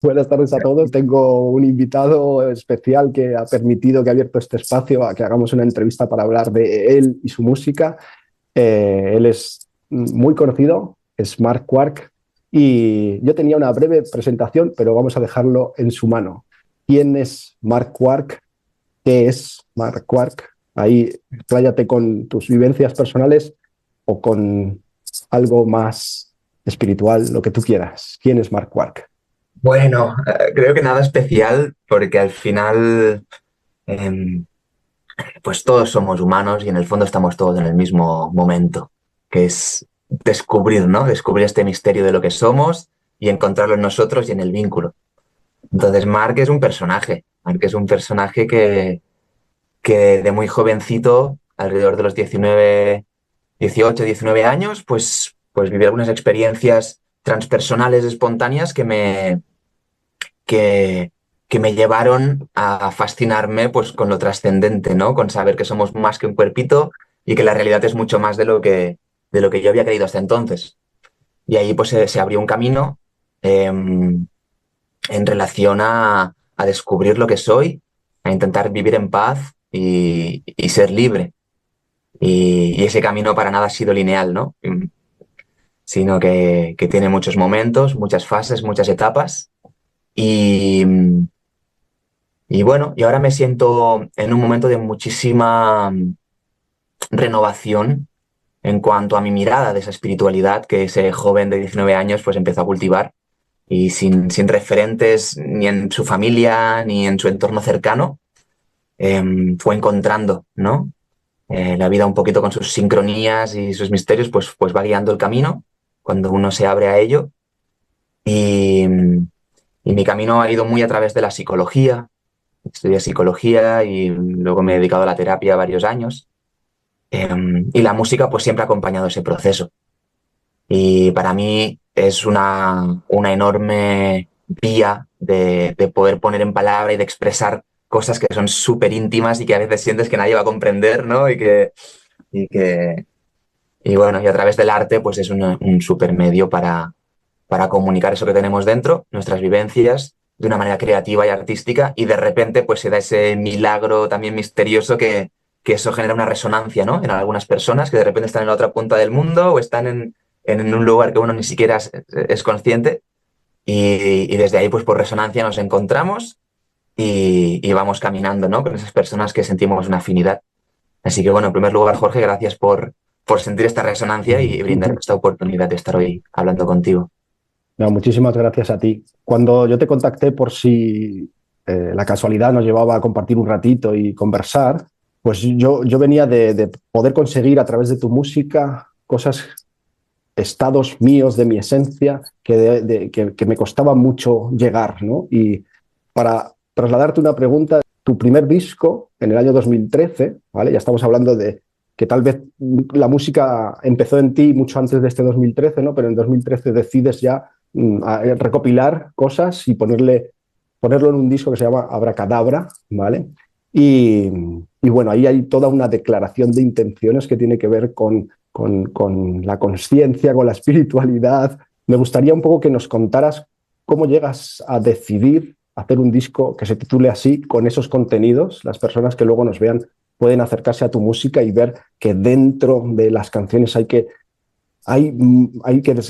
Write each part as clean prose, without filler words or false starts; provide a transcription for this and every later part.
Buenas tardes a todos. Tengo un invitado especial que ha permitido, que ha abierto este espacio a que hagamos una entrevista para hablar de él y su música. Él es muy conocido, es Mark Quark, y yo tenía una breve presentación, pero vamos a dejarlo en su mano. ¿Quién es Mark Quark? ¿Qué es Mark Quark? Ahí expláyate con tus vivencias personales o con algo más espiritual, lo que tú quieras. ¿Quién es Mark Quark? Bueno, creo que nada especial porque al final em, pues todos somos humanos y en el fondo estamos todos en el mismo momento, que es descubrir, ¿no? Descubrir este misterio de lo que somos y encontrarlo en nosotros y en el vínculo. Entonces Mark es un personaje, Mark es un personaje que de muy jovencito, alrededor de los 19, 18, 19 años, pues viví algunas experiencias transpersonales espontáneas que, que me llevaron a fascinarme pues, con lo trascendente, ¿no? Con saber que somos más que un cuerpito y que la realidad es mucho más de lo que yo había creído hasta entonces. Y ahí pues se abrió un camino en relación a descubrir lo que soy, a intentar vivir en paz y ser libre. Y ese camino para nada ha sido lineal, ¿no? Sino que tiene muchos momentos, muchas fases, muchas etapas. Y, Y bueno, y ahora me siento en un momento de muchísima renovación en cuanto a mi mirada de esa espiritualidad que ese joven de 19 años pues empezó a cultivar y sin referentes ni en su familia ni en su entorno cercano, fue encontrando, ¿no? La vida un poquito con sus sincronías y sus misterios pues va guiando el camino cuando uno se abre a ello y, y mi camino ha ido muy a través de la psicología. Estudié psicología y luego me he dedicado a la terapia varios años. Y la música pues siempre ha acompañado ese proceso. Y para mí es una enorme vía de poder poner en palabra y de expresar cosas que son súper íntimas y que a veces sientes que nadie va a comprender, ¿no? Y que, y bueno, y a través del arte pues es un súper medio para comunicar eso que tenemos dentro, nuestras vivencias, de una manera creativa y artística, y de repente pues se da ese milagro también misterioso que eso genera una resonancia, ¿no? En algunas personas que de repente están en la otra punta del mundo o están en un lugar que uno ni siquiera es consciente, y desde ahí pues por resonancia nos encontramos y vamos caminando, ¿no? Con esas personas que sentimos una afinidad. Así que bueno, en primer lugar, Jorge, gracias por sentir esta resonancia y brindarme esta oportunidad de estar hoy hablando contigo. No, muchísimas gracias a ti. Cuando yo te contacté por si la casualidad nos llevaba a compartir un ratito y conversar, pues yo venía de poder conseguir a través de tu música cosas, estados míos de mi esencia que me costaba mucho llegar, ¿no? Y para trasladarte una pregunta, tu primer disco en el año 2013, ¿vale? Ya estamos hablando de que tal vez la música empezó en ti mucho antes de este 2013, ¿no? Pero en 2013 decides ya recopilar cosas y ponerlo en un disco que se llama Abracadabra, ¿vale? Y, y bueno, ahí hay toda una declaración de intenciones que tiene que ver con la conciencia, con la espiritualidad. Me gustaría un poco que nos contaras cómo llegas a decidir hacer un disco que se titule así, con esos contenidos. Las personas que luego nos vean pueden acercarse a tu música y ver que dentro de las canciones hay que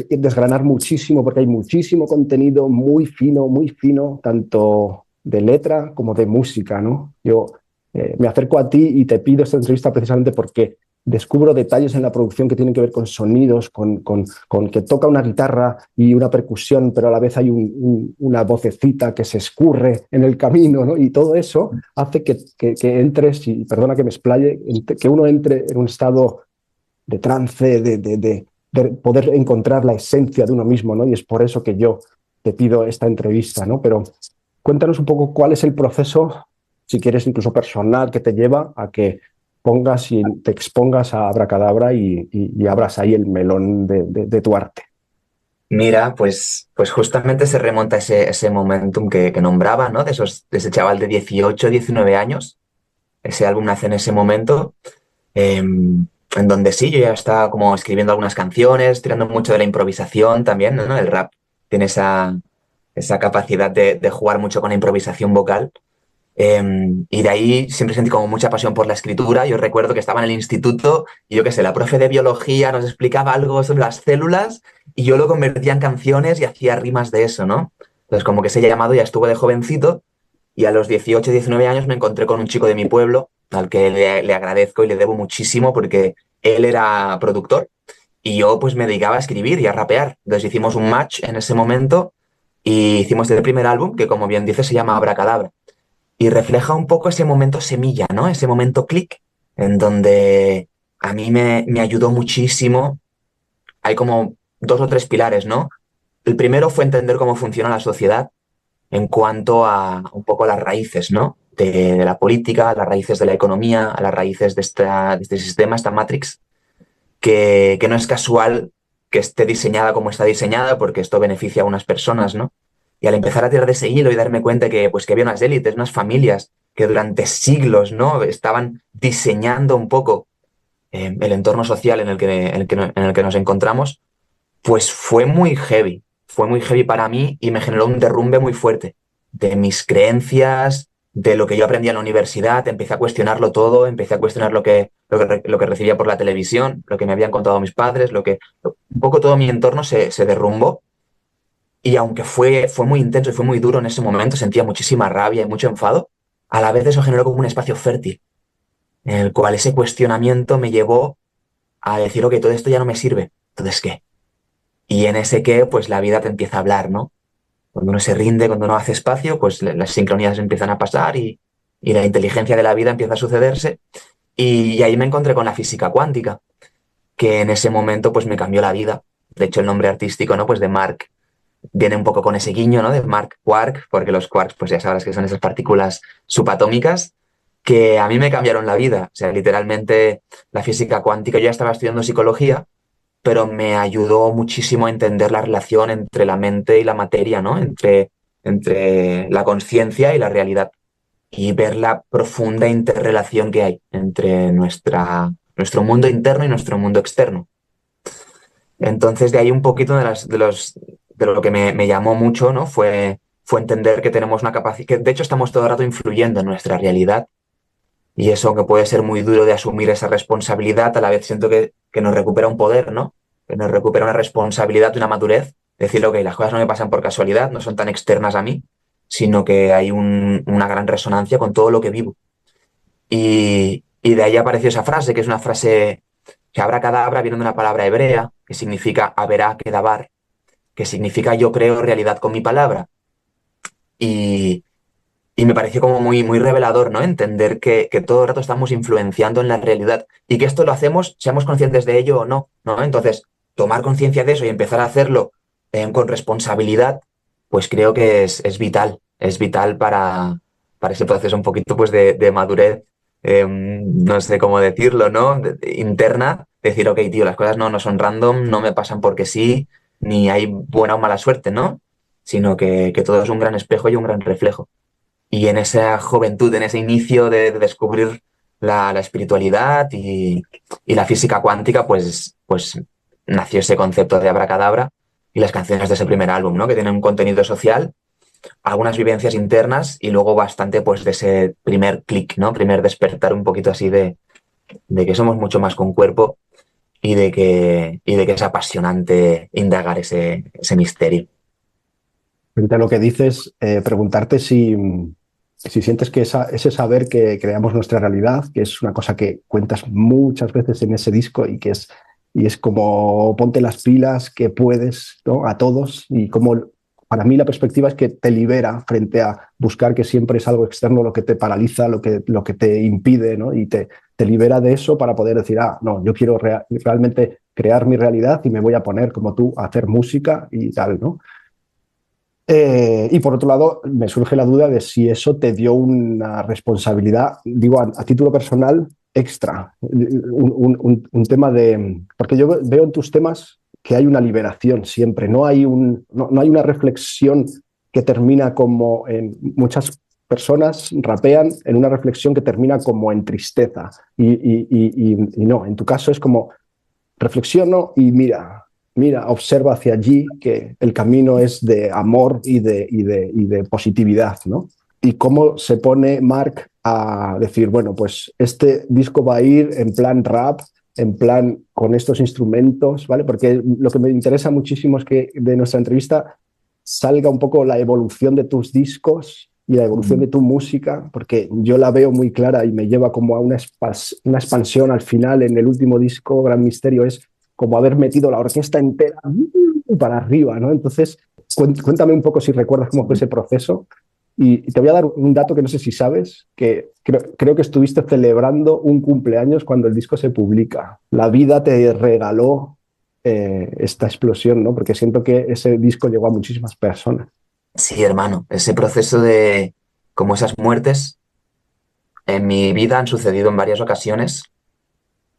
desgranar muchísimo, porque hay muchísimo contenido muy fino, tanto de letra como de música, ¿no? Yo me acerco a ti y te pido esta entrevista precisamente porque descubro detalles en la producción que tienen que ver con sonidos, con que toca una guitarra y una percusión, pero a la vez hay una vocecita que se escurre en el camino, ¿no? Y todo eso hace que entres, y perdona que me explaye, que uno entre en un estado de trance, de poder encontrar la esencia de uno mismo, ¿no? Y es por eso que yo te pido esta entrevista, ¿no? Pero cuéntanos un poco cuál es el proceso, si quieres incluso personal, que te lleva a que pongas y te expongas a Abracadabra y abras ahí el melón de tu arte. Mira, pues justamente se remonta a ese momentum que nombraba, ¿no? De ese chaval de 18, 19 años. Ese álbum nace en ese momento, en donde sí, yo ya estaba como escribiendo algunas canciones, tirando mucho de la improvisación también, ¿no? El rap tiene esa capacidad de jugar mucho con la improvisación vocal. Y de ahí siempre sentí como mucha pasión por la escritura. Yo recuerdo que estaba en el instituto y yo qué sé, la profe de biología nos explicaba algo sobre las células y yo lo convertía en canciones y hacía rimas de eso, ¿no? Entonces como que ese llamado ya estuvo de jovencito y a los 18, 19 años me encontré con un chico de mi pueblo al que le agradezco y le debo muchísimo porque él era productor y yo pues me dedicaba a escribir y a rapear. Entonces hicimos un match en ese momento y hicimos el primer álbum que, como bien dice, se llama Abracadabra y refleja un poco ese momento semilla, ¿no? Ese momento clic en donde a mí me ayudó muchísimo. Hay como dos o tres pilares, ¿no? El primero fue entender cómo funciona la sociedad en cuanto a un poco las raíces, ¿no? De la política, las raíces de la economía, a las raíces de este sistema, esta matrix, que no es casual que esté diseñada como está diseñada, porque esto beneficia a unas personas, ¿no? Y al empezar a tirar de ese hilo y darme cuenta que, pues, que había unas élites, unas familias que durante siglos, ¿no? Estaban diseñando un poco el entorno social en el que nos encontramos, pues fue muy heavy para mí y me generó un derrumbe muy fuerte de mis creencias, de lo que yo aprendí en la universidad, empecé a cuestionarlo todo, empecé a cuestionar lo que recibía por la televisión, lo que me habían contado mis padres, un poco todo mi entorno se derrumbó y aunque fue muy intenso y fue muy duro en ese momento, sentía muchísima rabia y mucho enfado, a la vez eso generó como un espacio fértil en el cual ese cuestionamiento me llevó a decir, ok, todo esto ya no me sirve, entonces ¿qué? Y en ese qué, pues la vida te empieza a hablar, ¿no? Cuando uno se rinde, cuando uno hace espacio, pues las sincronías empiezan a pasar y la inteligencia de la vida empieza a sucederse. Y ahí me encontré con la física cuántica, que en ese momento pues me cambió la vida. De hecho, el nombre artístico, ¿no? Pues de Mark viene un poco con ese guiño, ¿no? De Mark Quark, porque los quarks, pues ya sabrás que son esas partículas subatómicas que a mí me cambiaron la vida. O sea, literalmente la física cuántica, yo ya estaba estudiando psicología, pero me ayudó muchísimo a entender la relación entre la mente y la materia, ¿no? Entre la conciencia y la realidad y ver la profunda interrelación que hay entre nuestro mundo interno y nuestro mundo externo. Entonces, de ahí un poquito de lo que me llamó mucho, ¿no? Fue entender que tenemos una capacidad, que de hecho estamos todo el rato influyendo en nuestra realidad y eso, que puede ser muy duro de asumir esa responsabilidad, a la vez siento que nos recupera un poder, ¿no? Que nos recupera una responsabilidad y una madurez. Decir, ok, las cosas no me pasan por casualidad, no son tan externas a mí, sino que hay una gran resonancia con todo lo que vivo. Y de ahí apareció esa frase, que es una frase que abracadabra viene de una palabra hebrea, que significa haberá que dabar, que significa yo creo realidad con mi palabra. Y, y me pareció como muy revelador, ¿no? Entender que todo el rato estamos influenciando en la realidad y que esto lo hacemos, seamos conscientes de ello o no, ¿no? Entonces, tomar conciencia de eso y empezar a hacerlo con responsabilidad, pues creo que es vital para ese proceso un poquito pues de madurez, no sé cómo decirlo, ¿no? Interna, decir, ok, tío, las cosas no son random, no me pasan porque sí, ni hay buena o mala suerte, ¿no? Sino que todo es un gran espejo y un gran reflejo. Y en esa juventud, en ese inicio de descubrir la espiritualidad y la física cuántica, pues nació ese concepto de abracadabra y las canciones de ese primer álbum, ¿no? Que tienen un contenido social, algunas vivencias internas y luego bastante pues de ese primer clic, ¿no? Primer despertar un poquito así de que somos mucho más que un cuerpo y de que es apasionante indagar ese misterio. Frente a lo que dices, preguntarte si sientes que ese saber que creamos nuestra realidad, que es una cosa que cuentas muchas veces en ese disco y es como ponte las pilas que puedes, ¿no? A todos, y como para mí la perspectiva es que te libera frente a buscar que siempre es algo externo lo que te paraliza, lo que te impide, ¿no? Y te libera de eso para poder decir, no, yo quiero realmente crear mi realidad y me voy a poner como tú a hacer música y tal, ¿no? Y por otro lado, me surge la duda de si eso te dio una responsabilidad, digo, a título personal, extra. Un tema de... Porque yo veo en tus temas que hay una liberación siempre, no hay una reflexión que termina como en muchas personas rapean en una reflexión que termina como en tristeza. Y no, en tu caso es como reflexiono y mira. mira, observa hacia allí que el camino es de amor y de positividad, ¿no? Y cómo se pone Mark a decir, bueno, pues este disco va a ir en plan rap, en plan con estos instrumentos, ¿vale? Porque lo que me interesa muchísimo es que de nuestra entrevista salga un poco la evolución de tus discos y la evolución de tu música, porque yo la veo muy clara y me lleva como a una expansión al final en el último disco, Gran Misterio, es como haber metido la orquesta entera para arriba, ¿no? Entonces, cuéntame un poco si recuerdas cómo fue ese proceso. Y te voy a dar un dato que no sé si sabes, que creo que estuviste celebrando un cumpleaños cuando el disco se publica. La vida te regaló esta explosión, ¿no? Porque siento que ese disco llegó a muchísimas personas. Sí, hermano, ese proceso de, como esas muertes, en mi vida han sucedido en varias ocasiones,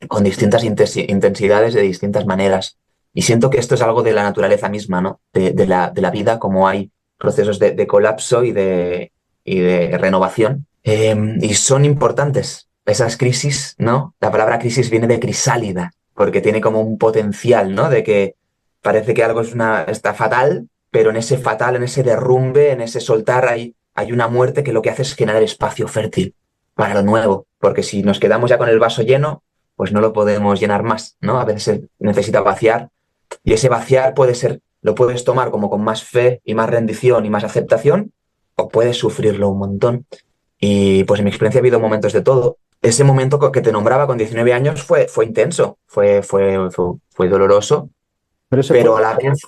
con distintas intensidades de distintas maneras. Y siento que esto es algo de la naturaleza misma, ¿no? De la vida, como hay procesos de colapso y de renovación. Y son importantes esas crisis, ¿no? La palabra crisis viene de crisálida, porque tiene como un potencial, ¿no? De que parece que algo está fatal, pero en ese fatal, en ese derrumbe, en ese soltar, hay una muerte que lo que hace es generar espacio fértil para lo nuevo. Porque si nos quedamos ya con el vaso lleno, pues no lo podemos llenar más, ¿no? A veces se necesita vaciar, y ese vaciar lo puedes tomar como con más fe y más rendición y más aceptación, o puedes sufrirlo un montón. Y pues en mi experiencia ha habido momentos de todo. Ese momento que te nombraba con 19 años fue intenso, fue doloroso, Pero ese fue, pero a la vez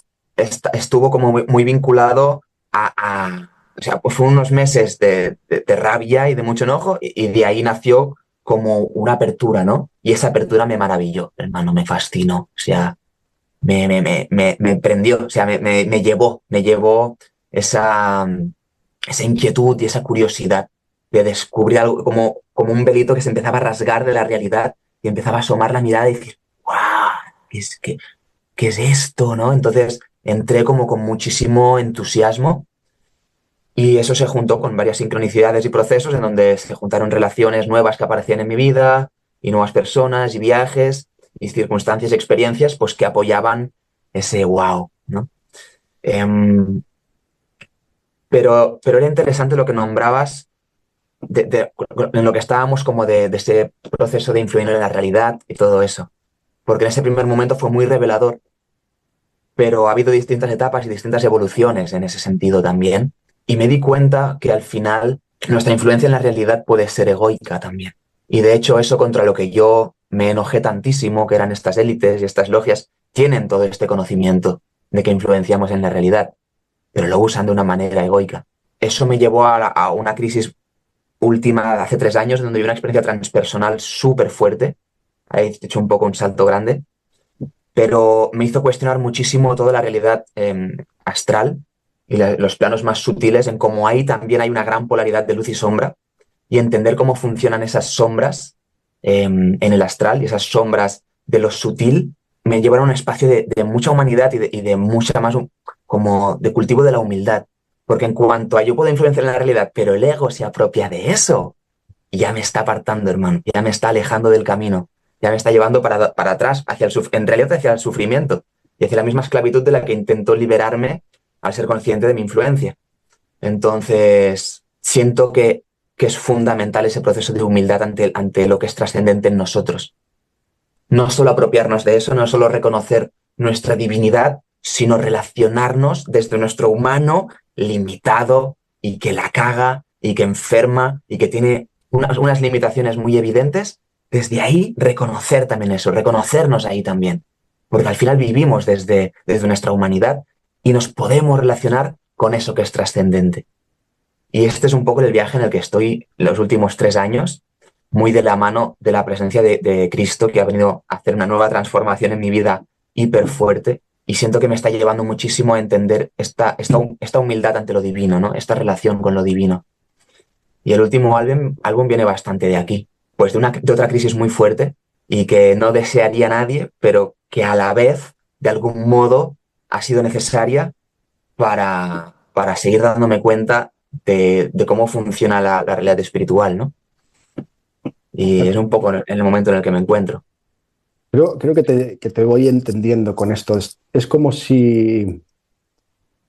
estuvo como muy vinculado o sea, pues fue unos meses de rabia y de mucho enojo, y de ahí nació como una apertura, ¿no? Y esa apertura me maravilló, hermano, me fascinó, o sea, me prendió, o sea, me llevó esa inquietud y esa curiosidad de descubrir algo, como un velito que se empezaba a rasgar de la realidad y empezaba a asomar la mirada y decir, ¡guau! ¿Qué es esto, no? Entonces entré como con muchísimo entusiasmo, y eso se juntó con varias sincronicidades y procesos en donde se juntaron relaciones nuevas que aparecían en mi vida, y nuevas personas y viajes y circunstancias y experiencias pues que apoyaban ese wow, ¿no? Em, pero era interesante lo que nombrabas en lo que estábamos como de ese proceso de influir en la realidad y todo eso. Porque en ese primer momento fue muy revelador, pero ha habido distintas etapas y distintas evoluciones en ese sentido también. Y me di cuenta que al final nuestra influencia en la realidad puede ser egoica también. Y de hecho eso contra lo que yo me enojé tantísimo, que eran estas élites y estas logias, tienen todo este conocimiento de que influenciamos en la realidad, pero lo usan de una manera egoica. Eso me llevó a una crisis última de hace 3 años, donde vi una experiencia transpersonal súper fuerte. He hecho un poco un salto grande, pero me hizo cuestionar muchísimo toda la realidad astral y los planos más sutiles, en cómo ahí también hay una gran polaridad de luz y sombra, y entender cómo funcionan esas sombras en el astral, y esas sombras de lo sutil me llevaron a un espacio de mucha humanidad y de mucha más como de cultivo de la humildad. Porque en cuanto a yo puedo influenciar en la realidad, pero el ego se apropia de eso, ya me está apartando, hermano, ya me está alejando del camino, ya me está llevando para atrás, en realidad hacia el sufrimiento y hacia la misma esclavitud de la que intento liberarme al ser consciente de mi influencia. Entonces, siento que es fundamental ese proceso de humildad ante lo que es trascendente en nosotros. No solo apropiarnos de eso, no solo reconocer nuestra divinidad, sino relacionarnos desde nuestro humano limitado, y que la caga y que enferma y que tiene unas limitaciones muy evidentes. Desde ahí reconocer también eso, reconocernos ahí también. Porque al final vivimos desde nuestra humanidad y nos podemos relacionar con eso que es trascendente. Y este es un poco el viaje en el que estoy los últimos 3 años, muy de la mano de la presencia de Cristo, que ha venido a hacer una nueva transformación en mi vida hiper fuerte. Y siento que me está llevando muchísimo a entender esta humildad ante lo divino, ¿no? Esta relación con lo divino. Y el último álbum viene bastante de aquí, pues de otra crisis muy fuerte, y que no desearía a nadie, pero que a la vez, de algún modo, ha sido necesaria para seguir dándome cuenta de cómo funciona la realidad espiritual, ¿no? Y es un poco en el momento en el que me encuentro. Creo que te voy entendiendo con esto. Es como si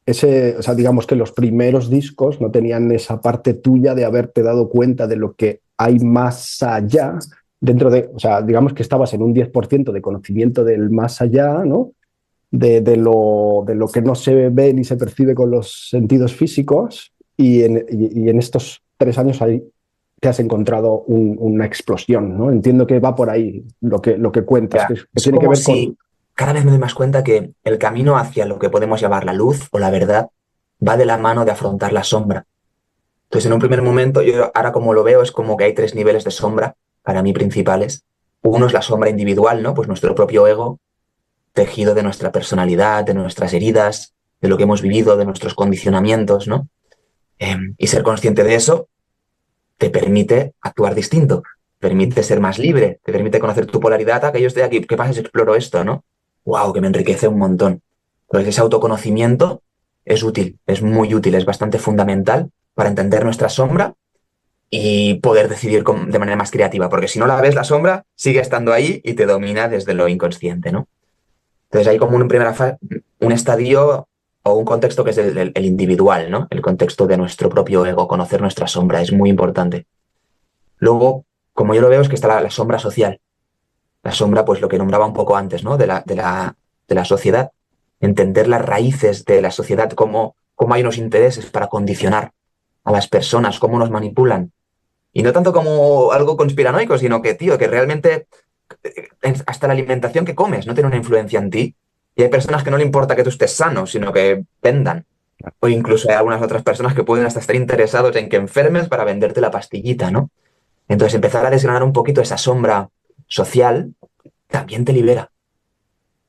ese, o sea, digamos que los primeros discos no tenían esa parte tuya de haberte dado cuenta de lo que hay más allá dentro de, o sea, digamos que estabas en un 10% de conocimiento del más allá, ¿no? De lo que no se ve ni se percibe con los sentidos físicos y en estos 3 años ahí te has encontrado una explosión, ¿no? Entiendo que va por ahí lo que cuentas, Ya. que Es tiene que como ver con... si cada vez me doy más cuenta que el camino hacia lo que podemos llamar la luz o la verdad va de la mano de afrontar la sombra. Entonces, en un primer momento, yo ahora como lo veo, es como que hay tres niveles de sombra, para mí principales. Uno es la sombra individual, ¿no? Pues nuestro propio ego, tejido de nuestra personalidad, de nuestras heridas, de lo que hemos vivido, de nuestros condicionamientos, ¿no? Y ser consciente de eso te permite actuar distinto, permite ser más libre, te permite conocer tu polaridad. Que yo estoy aquí, ¿qué pasa si exploro esto, no? ¡Wow! Que me enriquece un montón. Entonces, ese autoconocimiento es útil, es muy útil, es bastante fundamental para entender nuestra sombra y poder decidir de manera más creativa, porque si no la ves, la sombra sigue estando ahí y te domina desde lo inconsciente, ¿no? Entonces hay como un estadio o un contexto que es el individual, ¿no? El contexto de nuestro propio ego, conocer nuestra sombra, es muy importante. Luego, como yo lo veo, es que está la sombra social. La sombra, pues lo que nombraba un poco antes, ¿no? De la sociedad. Entender las raíces de la sociedad, cómo hay unos intereses para condicionar a las personas, cómo nos manipulan. Y no tanto como algo conspiranoico, sino que, tío, que realmente hasta la alimentación que comes no tiene una influencia en ti. Y hay personas que no le importa que tú estés sano, sino que vendan. O incluso hay algunas otras personas que pueden hasta estar interesados en que enfermes para venderte la pastillita, ¿no? Entonces, empezar a desgranar un poquito esa sombra social también te libera.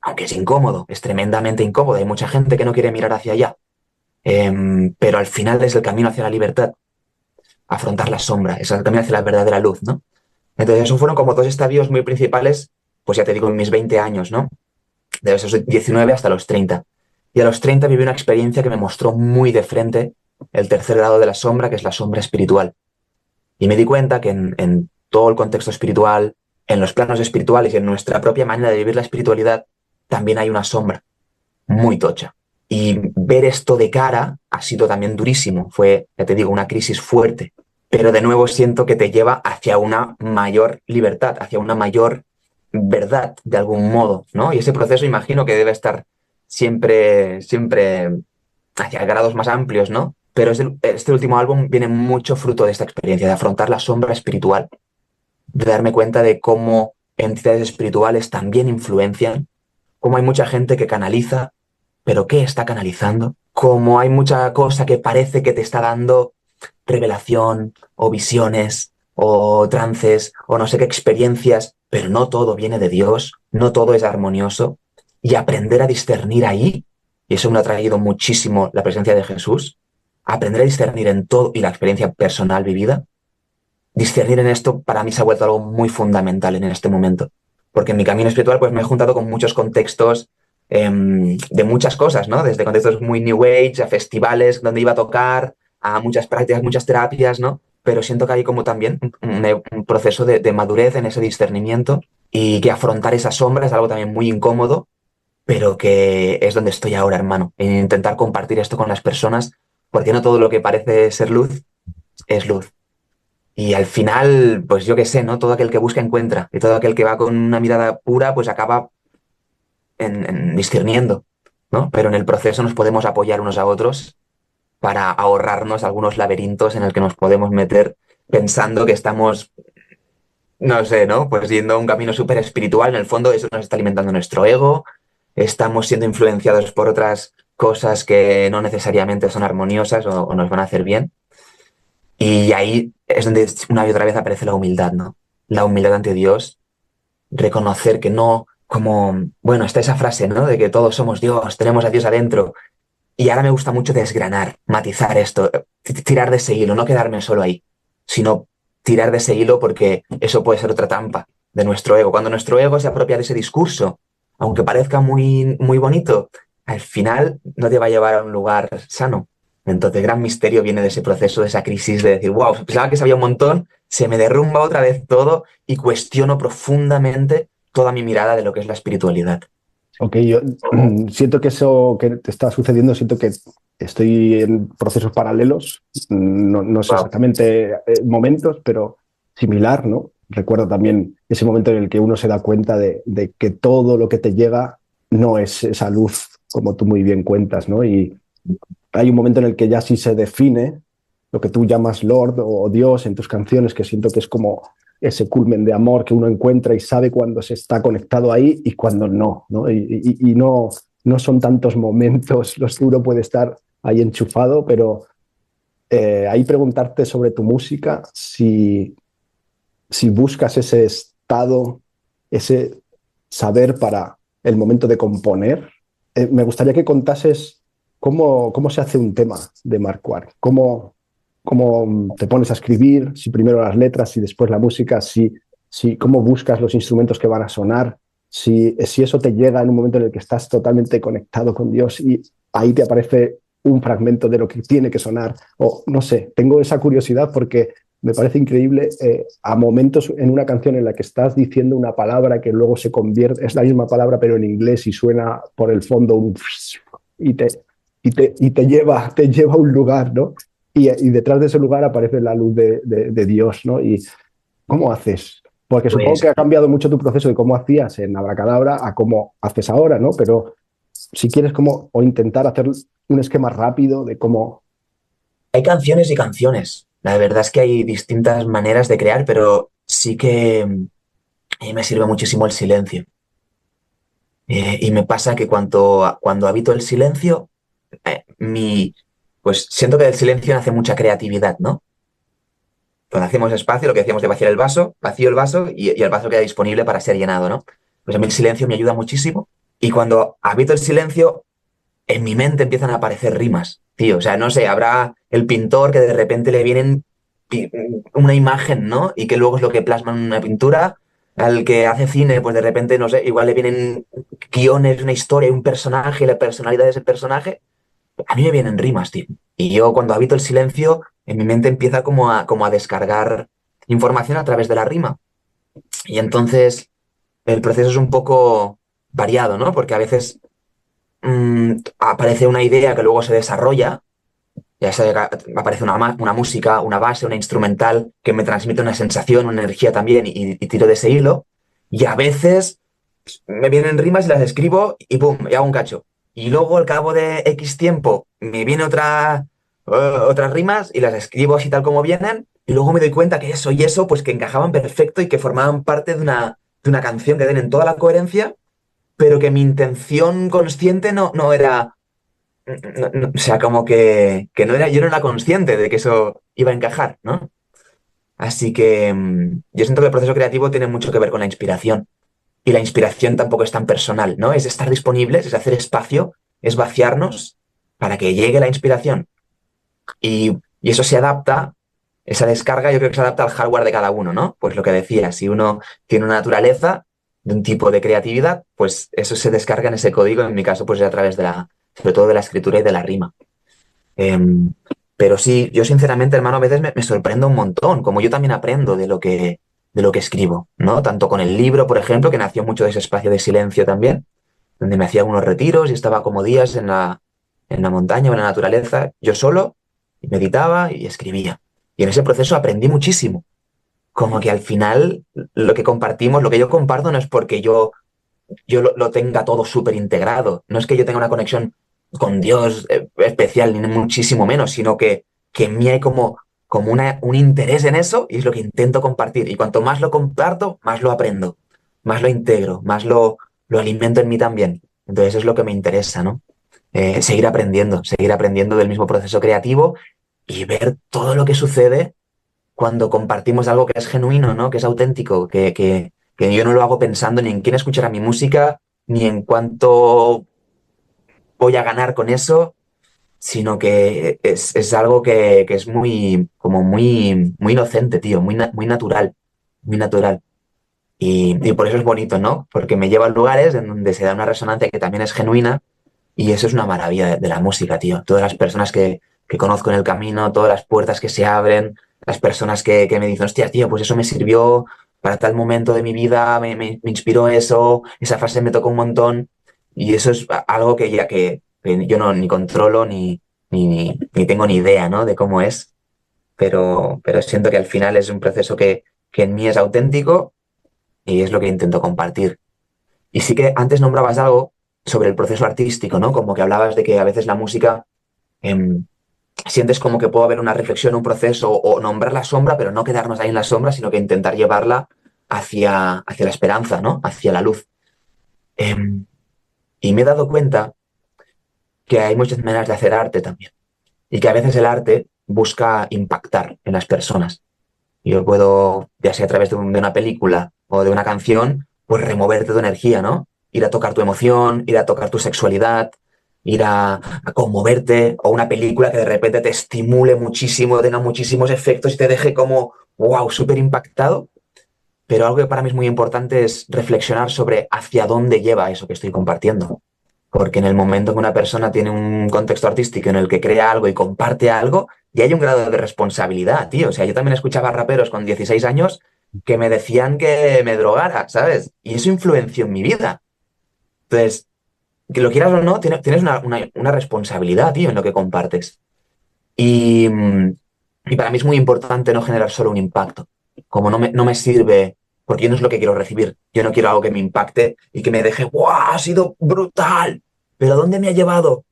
Aunque es incómodo, es tremendamente incómodo. Hay mucha gente que no quiere mirar hacia allá. Pero al final es el camino hacia la libertad. Afrontar la sombra, es el camino hacia la verdadera luz, ¿no? Entonces, esos fueron como dos estadios muy principales, pues ya te digo, en mis 20 años, ¿no? De esos 19 hasta los 30. Y a los 30 viví una experiencia que me mostró muy de frente el tercer grado de la sombra, que es la sombra espiritual. Y me di cuenta que en todo el contexto espiritual, en los planos espirituales y en nuestra propia manera de vivir la espiritualidad, también hay una sombra muy tocha. Y ver esto de cara ha sido también durísimo. Fue, ya te digo, una crisis fuerte. Pero de nuevo siento que te lleva hacia una mayor libertad, hacia una mayor verdad, de algún modo, ¿no? Y ese proceso imagino que debe estar siempre hacia grados más amplios, ¿no? Pero este último álbum viene mucho fruto de esta experiencia, de afrontar la sombra espiritual, de darme cuenta de cómo entidades espirituales también influencian, cómo hay mucha gente que canaliza, pero ¿qué está canalizando? Cómo hay mucha cosa que parece que te está dando revelación o visiones o trances o no sé qué experiencias, pero no todo viene de Dios, no todo es armonioso. Y aprender a discernir ahí, y eso me ha traído muchísimo la presencia de Jesús, aprender a discernir en todo y la experiencia personal vivida, discernir en esto para mí se ha vuelto algo muy fundamental en este momento. Porque en mi camino espiritual pues me he juntado con muchos contextos de muchas cosas, ¿no? Desde contextos muy New Age, a festivales donde iba a tocar, a muchas prácticas, muchas terapias, ¿no? Pero siento que hay como también un proceso de madurez en ese discernimiento y que afrontar esa sombra es algo también muy incómodo, pero que es donde estoy ahora, hermano, en intentar compartir esto con las personas, porque no todo lo que parece ser luz es luz. Y al final, pues yo qué sé, ¿no? Todo aquel que busca encuentra. Y todo aquel que va con una mirada pura, pues acaba en discerniendo, ¿no? Pero en el proceso nos podemos apoyar unos a otros para ahorrarnos algunos laberintos en el que nos podemos meter pensando que estamos, no sé, ¿no? Pues yendo a un camino súper espiritual. En el fondo eso nos está alimentando nuestro ego. Estamos siendo influenciados por otras cosas que no necesariamente son armoniosas o nos van a hacer bien. Y ahí es donde una y otra vez aparece la humildad, ¿no? La humildad ante Dios, reconocer que no, como, bueno, está esa frase, ¿no? De que todos somos Dios, tenemos a Dios adentro. Y ahora me gusta mucho desgranar, matizar esto, tirar de ese hilo, no quedarme solo ahí, sino tirar de ese hilo porque eso puede ser otra trampa de nuestro ego. Cuando nuestro ego se apropia de ese discurso, aunque parezca muy bonito, al final no te va a llevar a un lugar sano. Entonces, gran misterio viene de ese proceso, de esa crisis de decir, wow, pensaba que sabía un montón, se me derrumba otra vez todo y cuestiono profundamente toda mi mirada de lo que es la espiritualidad. Ok, yo siento que eso que te está sucediendo, siento que estoy en procesos paralelos, no sé Wow. exactamente momentos, pero similar, ¿no? Recuerdo también ese momento en el que uno se da cuenta de que todo lo que te llega no es esa luz, como tú muy bien cuentas, ¿no? Y hay un momento en el que ya sí se define lo que tú llamas Lord o Dios en tus canciones, que siento que es como ese culmen de amor que uno encuentra y sabe cuando se está conectado ahí y cuando no, ¿no? Y no, no son tantos momentos los que uno puede estar ahí enchufado, pero ahí preguntarte sobre tu música, si buscas ese estado, ese saber para el momento de componer. Me gustaría que contases cómo se hace un tema de Marquardt, cómo te pones a escribir, si primero las letras y después la música, cómo buscas los instrumentos que van a sonar, si eso te llega en un momento en el que estás totalmente conectado con Dios y ahí te aparece un fragmento de lo que tiene que sonar, o no sé, tengo esa curiosidad porque me parece increíble a momentos en una canción en la que estás diciendo una palabra que luego se convierte, es la misma palabra pero en inglés y suena por el fondo y te lleva a un lugar, ¿no? Y detrás de ese lugar aparece la luz de Dios, ¿no? ¿Y cómo haces? Porque supongo Pues que ha cambiado mucho tu proceso de cómo hacías en Abracadabra a cómo haces ahora, ¿no? Pero si quieres como, o intentar hacer un esquema rápido de cómo... hay canciones y canciones. La verdad es que hay distintas maneras de crear, pero sí que a mí me sirve muchísimo el silencio. Y me pasa que cuando habito el silencio, pues siento que del silencio nace mucha creatividad, ¿no? Cuando hacemos espacio, lo que decíamos de vaciar el vaso, vacío el vaso y el vaso queda disponible para ser llenado, ¿no? Pues a mí el silencio me ayuda muchísimo. Y cuando habito el silencio, en mi mente empiezan a aparecer rimas, tío. O sea, no sé, habrá el pintor que de repente le vienen una imagen, ¿no? Y que luego es lo que plasma en una pintura. Al que hace cine, pues de repente, no sé, igual le vienen guiones, una historia, un personaje, y la personalidad de ese personaje. A mí me vienen rimas, tío. Y yo cuando habito el silencio, en mi mente empieza como a descargar información a través de la rima. Y entonces el proceso es un poco variado, ¿no? Porque a veces aparece una idea que luego se desarrolla, ya sea aparece una música, una base, una instrumental que me transmite una sensación, una energía también y tiro de ese hilo. Y a veces me vienen rimas y las escribo y pum, y hago un cacho. Y luego al cabo de X tiempo me viene otras rimas y las escribo así tal como vienen y luego me doy cuenta que eso y eso pues que encajaban perfecto y que formaban parte de una canción que tienen toda la coherencia, pero que mi intención consciente no era o sea, como que no era, yo no era consciente de que eso iba a encajar, ¿no? Así que yo siento que el proceso creativo tiene mucho que ver con la inspiración. Y la inspiración tampoco es tan personal, ¿no? Es estar disponibles, es hacer espacio, es vaciarnos para que llegue la inspiración. Y eso se adapta, esa descarga yo creo que se adapta al hardware de cada uno, ¿no? Pues lo que decía, si uno tiene una naturaleza de un tipo de creatividad, pues eso se descarga en ese código, en mi caso, pues a través sobre todo de la escritura y de la rima. Em, pero sí, yo sinceramente, hermano, a veces me sorprendo un montón, como yo también aprendo de lo que escribo, ¿no? Tanto con el libro, por ejemplo, que nació mucho de ese espacio de silencio también, donde me hacía unos retiros y estaba como días en la montaña o en la naturaleza, yo solo, y meditaba y escribía. Y en ese proceso aprendí muchísimo. Como que al final lo que compartimos, lo que yo comparto no es porque yo lo tenga todo súper integrado. No es que yo tenga una conexión con Dios especial, ni muchísimo menos, sino que en mí hay como un interés en eso y es lo que intento compartir. Y cuanto más lo comparto, más lo aprendo, más lo integro, más lo alimento en mí también. Entonces es lo que me interesa, ¿no? Seguir aprendiendo del mismo proceso creativo y ver todo lo que sucede cuando compartimos algo que es genuino, ¿no? Que es auténtico, que yo no lo hago pensando ni en quién escuchará mi música, ni en cuánto voy a ganar con eso, sino que es algo que es muy inocente, tío, muy natural, muy natural. Y por eso es bonito, ¿no? Porque me lleva a lugares en donde se da una resonancia que también es genuina y eso es una maravilla de la música, tío. Todas las personas que conozco en el camino, todas las puertas que se abren, las personas que me dicen, hostia, tío, pues eso me sirvió para tal momento de mi vida me inspiró eso, esa frase me tocó un montón y eso es algo que ya que yo no ni controlo ni tengo ni idea, ¿no? De cómo es, pero siento que al final es un proceso que en mí es auténtico y es lo que intento compartir. Y sí que antes nombrabas algo sobre el proceso artístico, ¿no? Como que hablabas de que a veces la música em, sientes como que puede haber una reflexión, un proceso o nombrar la sombra, pero no quedarnos ahí en la sombra, sino que intentar llevarla hacia la esperanza, ¿no? Hacia la luz. Em, y me he dado cuenta que hay muchas maneras de hacer arte también y que a veces el arte busca impactar en las personas. Yo puedo, ya sea a través de una película o de una canción, pues removerte tu energía, ¿no? Ir a tocar tu emoción, ir a tocar tu sexualidad, ir a conmoverte, o una película que de repente te estimule muchísimo, tenga muchísimos efectos y te deje como, wow, súper impactado. Pero algo que para mí es muy importante es reflexionar sobre hacia dónde lleva eso que estoy compartiendo. Porque en el momento que una persona tiene un contexto artístico en el que crea algo y comparte algo, ya hay un grado de responsabilidad, tío. O sea, yo también escuchaba raperos con 16 años que me decían que me drogara, ¿sabes? Y eso influenció en mi vida. Entonces, que lo quieras o no, tienes una responsabilidad, tío, en lo que compartes. Y, y para mí es muy importante no generar solo un impacto. Como no me sirve, porque yo no es lo que quiero recibir. Yo no quiero algo que me impacte y que me deje, ¡guau! Ha sido brutal. ¿Pero dónde me ha llevado?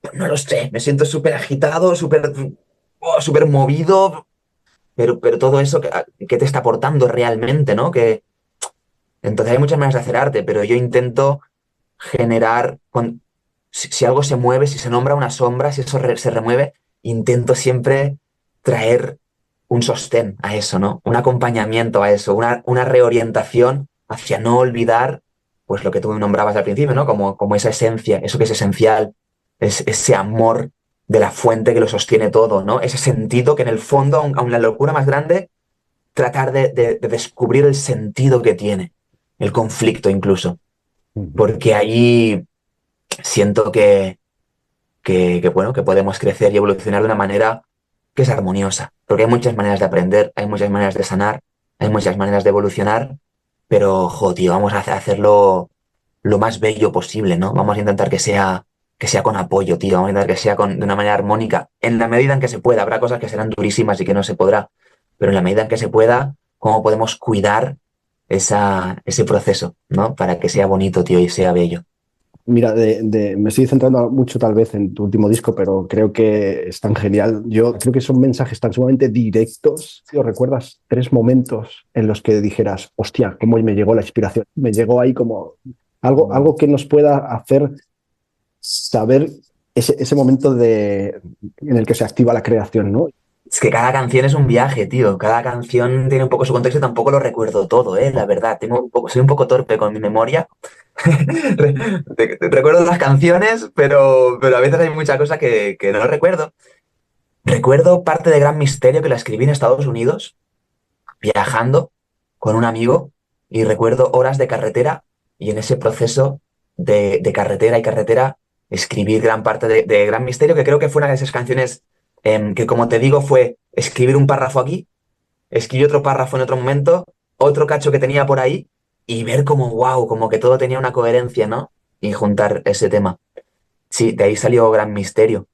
Pues no lo sé. Me siento súper agitado, súper movido. Pero todo eso, ¿qué te está aportando realmente, no? Entonces hay muchas maneras de hacer arte, pero yo intento generar, si algo se mueve, si se nombra una sombra, si eso se remueve, intento siempre traer un sostén a eso, ¿no? Un acompañamiento a eso, una reorientación hacia no olvidar, pues lo que tú nombrabas al principio, ¿no? Como esa esencia, eso que es esencial, es ese amor de la fuente que lo sostiene todo, ¿no? Ese sentido que en el fondo, aun la locura más grande, tratar de descubrir el sentido que tiene, el conflicto incluso, porque ahí siento bueno, que podemos crecer y evolucionar de una manera que es armoniosa. Porque hay muchas maneras de aprender, hay muchas maneras de sanar, hay muchas maneras de evolucionar, pero, jo, tío, vamos a hacerlo lo más bello posible, ¿no? Vamos a intentar que sea con apoyo, tío, vamos a intentar que sea de una manera armónica, en la medida en que se pueda. Habrá cosas que serán durísimas y que no se podrá, pero en la medida en que se pueda, ¿cómo podemos cuidar ese proceso, ¿no? Para que sea bonito, tío, y sea bello. Mira, me estoy centrando mucho tal vez en tu último disco, pero creo que es tan genial. Yo creo que son mensajes tan sumamente directos. ¿Tío, recuerdas 3 momentos en los que dijeras, hostia, cómo me llegó la inspiración? Me llegó ahí como algo que nos pueda hacer saber ese momento en el que se activa la creación, ¿no? Es que cada canción es un viaje, tío. Cada canción tiene un poco su contexto y tampoco lo recuerdo todo, la verdad. Soy un poco torpe con mi memoria. Recuerdo las canciones, pero a veces hay mucha cosa que no recuerdo. Recuerdo parte de Gran Misterio que la escribí en Estados Unidos, viajando con un amigo, y recuerdo horas de carretera y en ese proceso de carretera y carretera escribir gran parte de Gran Misterio, que creo que fue una de esas canciones que, como te digo, fue escribir un párrafo aquí, escribir otro párrafo en otro momento, otro cacho que tenía por ahí y ver como, wow, como que todo tenía una coherencia, ¿no? Y juntar ese tema. Sí, de ahí salió Gran Misterio.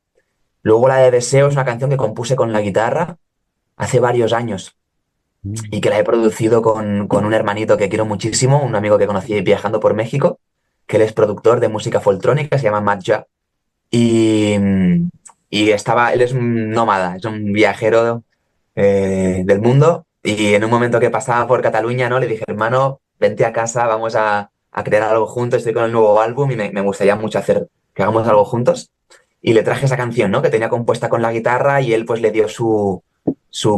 Luego la de Deseo es una canción que compuse con la guitarra hace varios años y que la he producido con un hermanito que quiero muchísimo, un amigo que conocí viajando por México, que él es productor de música foltrónica, se llama Matja. Y, él es un nómada, es un viajero del mundo. Y en un momento que pasaba por Cataluña, ¿no? Le dije, hermano, vente a casa, vamos a crear algo juntos, estoy con el nuevo álbum y me gustaría mucho hacer que hagamos algo juntos. Y le traje esa canción, ¿no? Que tenía compuesta con la guitarra y él pues le dio su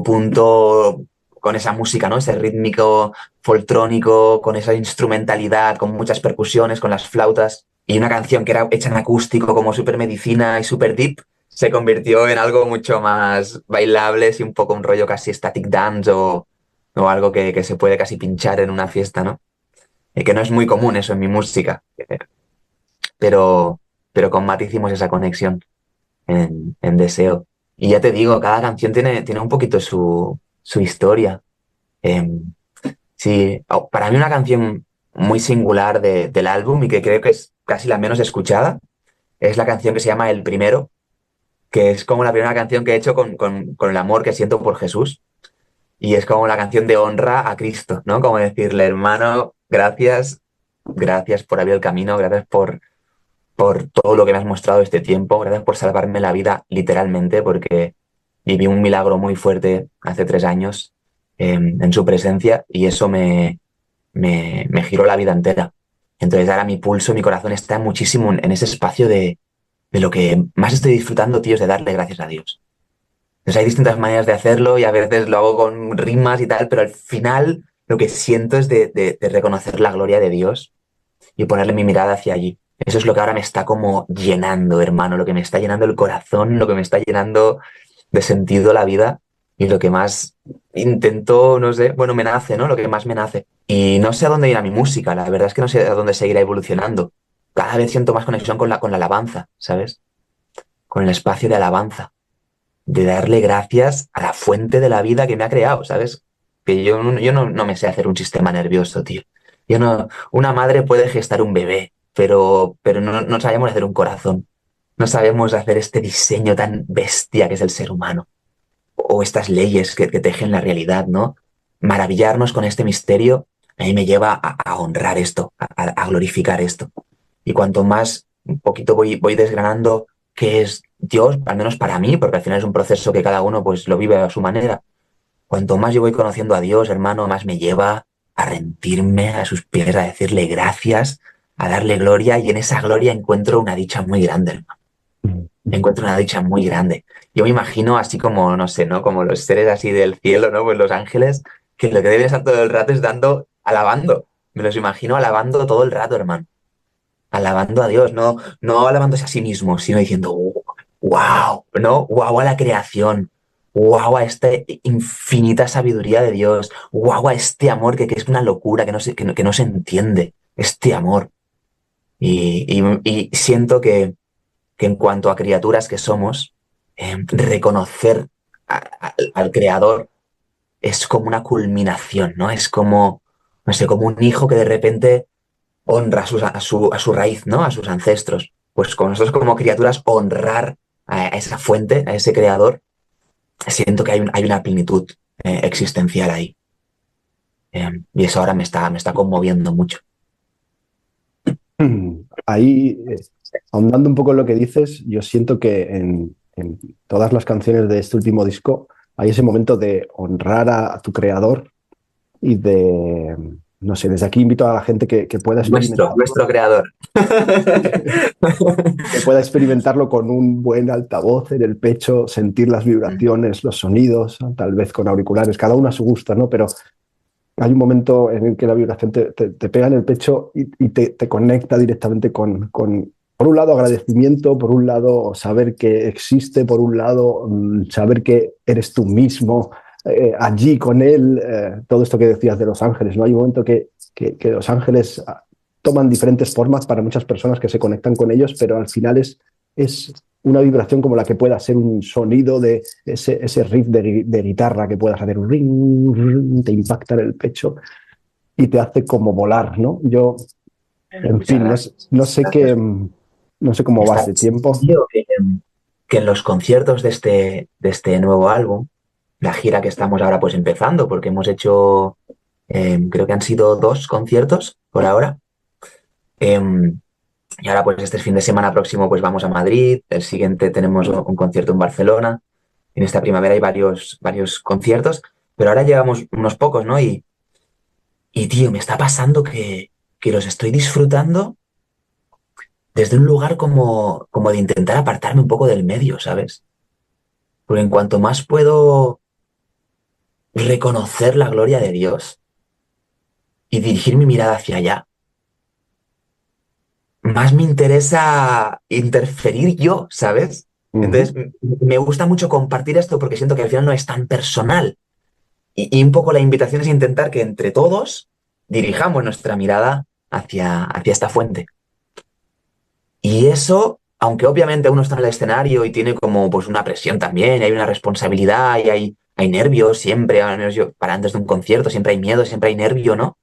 punto con esa música, ¿no? Ese rítmico foltrónico, con esa instrumentalidad, con muchas percusiones, con las flautas. Y una canción que era hecha en acústico, como súper medicina y súper deep, se convirtió en algo mucho más bailable y un poco un rollo casi static dance o algo que se puede casi pinchar en una fiesta, ¿no? Y que no es muy común eso en mi música, pero, pero con Matt hicimos esa conexión en Deseo. Y ya te digo, cada canción tiene un poquito su historia. Em, Sí, para mí una canción muy singular del álbum y que creo que es casi la menos escuchada es la canción que se llama El Primero, que es como la primera canción que he hecho con el amor que siento por Jesús. Y es como la canción de honra a Cristo, ¿no? Como decirle, hermano, gracias, gracias por abrir el camino, gracias por todo lo que me has mostrado este tiempo, gracias por salvarme la vida literalmente, porque viví un milagro muy fuerte hace 3 años en su presencia y eso me giró la vida entera. Entonces ahora mi pulso, mi corazón está muchísimo en ese espacio de lo que más estoy disfrutando, tío, es de darle gracias a Dios. Entonces hay distintas maneras de hacerlo y a veces lo hago con rimas y tal, pero al final lo que siento es de reconocer la gloria de Dios y ponerle mi mirada hacia allí. Eso es lo que ahora me está como llenando, hermano, lo que me está llenando el corazón, lo que me está llenando de sentido la vida y lo que más intento, no sé, bueno, me nace, ¿no? Lo que más me nace. Y no sé a dónde irá mi música, la verdad es que no sé a dónde seguirá evolucionando. Cada vez siento más conexión con la alabanza, ¿sabes? Con el espacio de alabanza, de darle gracias a la fuente de la vida que me ha creado, ¿sabes? Que yo no me sé hacer un sistema nervioso, tío. Yo no, una madre puede gestar un bebé, pero no sabemos hacer un corazón. No sabemos hacer este diseño tan bestia que es el ser humano. O estas leyes que tejen la realidad, ¿no? Maravillarnos con este misterio a mí me lleva a honrar esto, a glorificar esto. Y cuanto más un poquito voy desgranando qué es Dios, al menos para mí, porque al final es un proceso que cada uno pues lo vive a su manera. Cuanto más yo voy conociendo a Dios, hermano, más me lleva a rendirme a sus pies, a decirle gracias, a darle gloria, y en esa gloria encuentro una dicha muy grande, hermano. Encuentro una dicha muy grande. Yo me imagino así como, no sé, ¿no? Como los seres así del cielo, ¿no? Pues los ángeles, que lo que deben estar todo el rato es dando, alabando. Me los imagino alabando todo el rato, hermano, alabando a Dios, no alabándose a sí mismo, sino diciendo, wow, ¿no? Wow a la creación, wow a esta infinita sabiduría de Dios, wow a este amor que es una locura, que no se entiende, este amor. Y siento que en cuanto a criaturas que somos, reconocer al Creador es como una culminación, ¿no? Es como, no sé, como un hijo que de repente honra a su raíz, ¿no? A sus ancestros. Pues con nosotros como criaturas honrar a esa fuente, a ese creador, siento que hay una plenitud existencial ahí. Y eso ahora me está conmoviendo mucho. Ahí, ahondando un poco en lo que dices, yo siento que en todas las canciones de este último disco hay ese momento de honrar a tu creador y de, no sé, desde aquí invito a la gente que pueda Nuestro, experimentarlo, nuestro creador. que pueda experimentarlo con un buen altavoz en el pecho, sentir las vibraciones, los sonidos, tal vez con auriculares, cada uno a su gusto, ¿no? Pero hay un momento en el que la vibración te pega en el pecho y te conecta directamente por un lado, agradecimiento, por un lado, saber que existe, por un lado, saber que eres tú mismo allí con él, todo esto que decías de los ángeles, ¿no? Hay un momento que los ángeles toman diferentes formas para muchas personas que se conectan con ellos, pero al final es una vibración como la que pueda ser un sonido de ese riff de guitarra que puedas hacer un ring, ring, te impacta en el pecho y te hace como volar, ¿no? Yo, en Muchas fin, gracias. no sé Gracias. no sé cómo vas Está de tiempo. tío, que en los conciertos de este nuevo álbum, la gira que estamos ahora pues empezando, porque hemos hecho, creo que han sido 2 conciertos por ahora. em, y ahora pues este fin de semana próximo pues vamos a Madrid, el siguiente tenemos un concierto en Barcelona, en esta primavera hay varios conciertos, pero ahora llevamos unos pocos, ¿no? Y tío, me está pasando que los estoy disfrutando desde un lugar como de intentar apartarme un poco del medio, ¿sabes? Porque en cuanto más puedo reconocer la gloria de Dios y dirigir mi mirada hacia allá, más me interesa interferir yo, ¿sabes? Entonces, Ujú. me gusta mucho compartir esto porque siento que al final no es tan personal. Y un poco la invitación es intentar que entre todos dirijamos nuestra mirada hacia esta fuente. Y eso, aunque obviamente uno está en el escenario y tiene como pues una presión también, hay una responsabilidad y hay hay nervios siempre, al menos yo, para antes de un concierto, siempre hay miedo, siempre hay nervio, ¿no?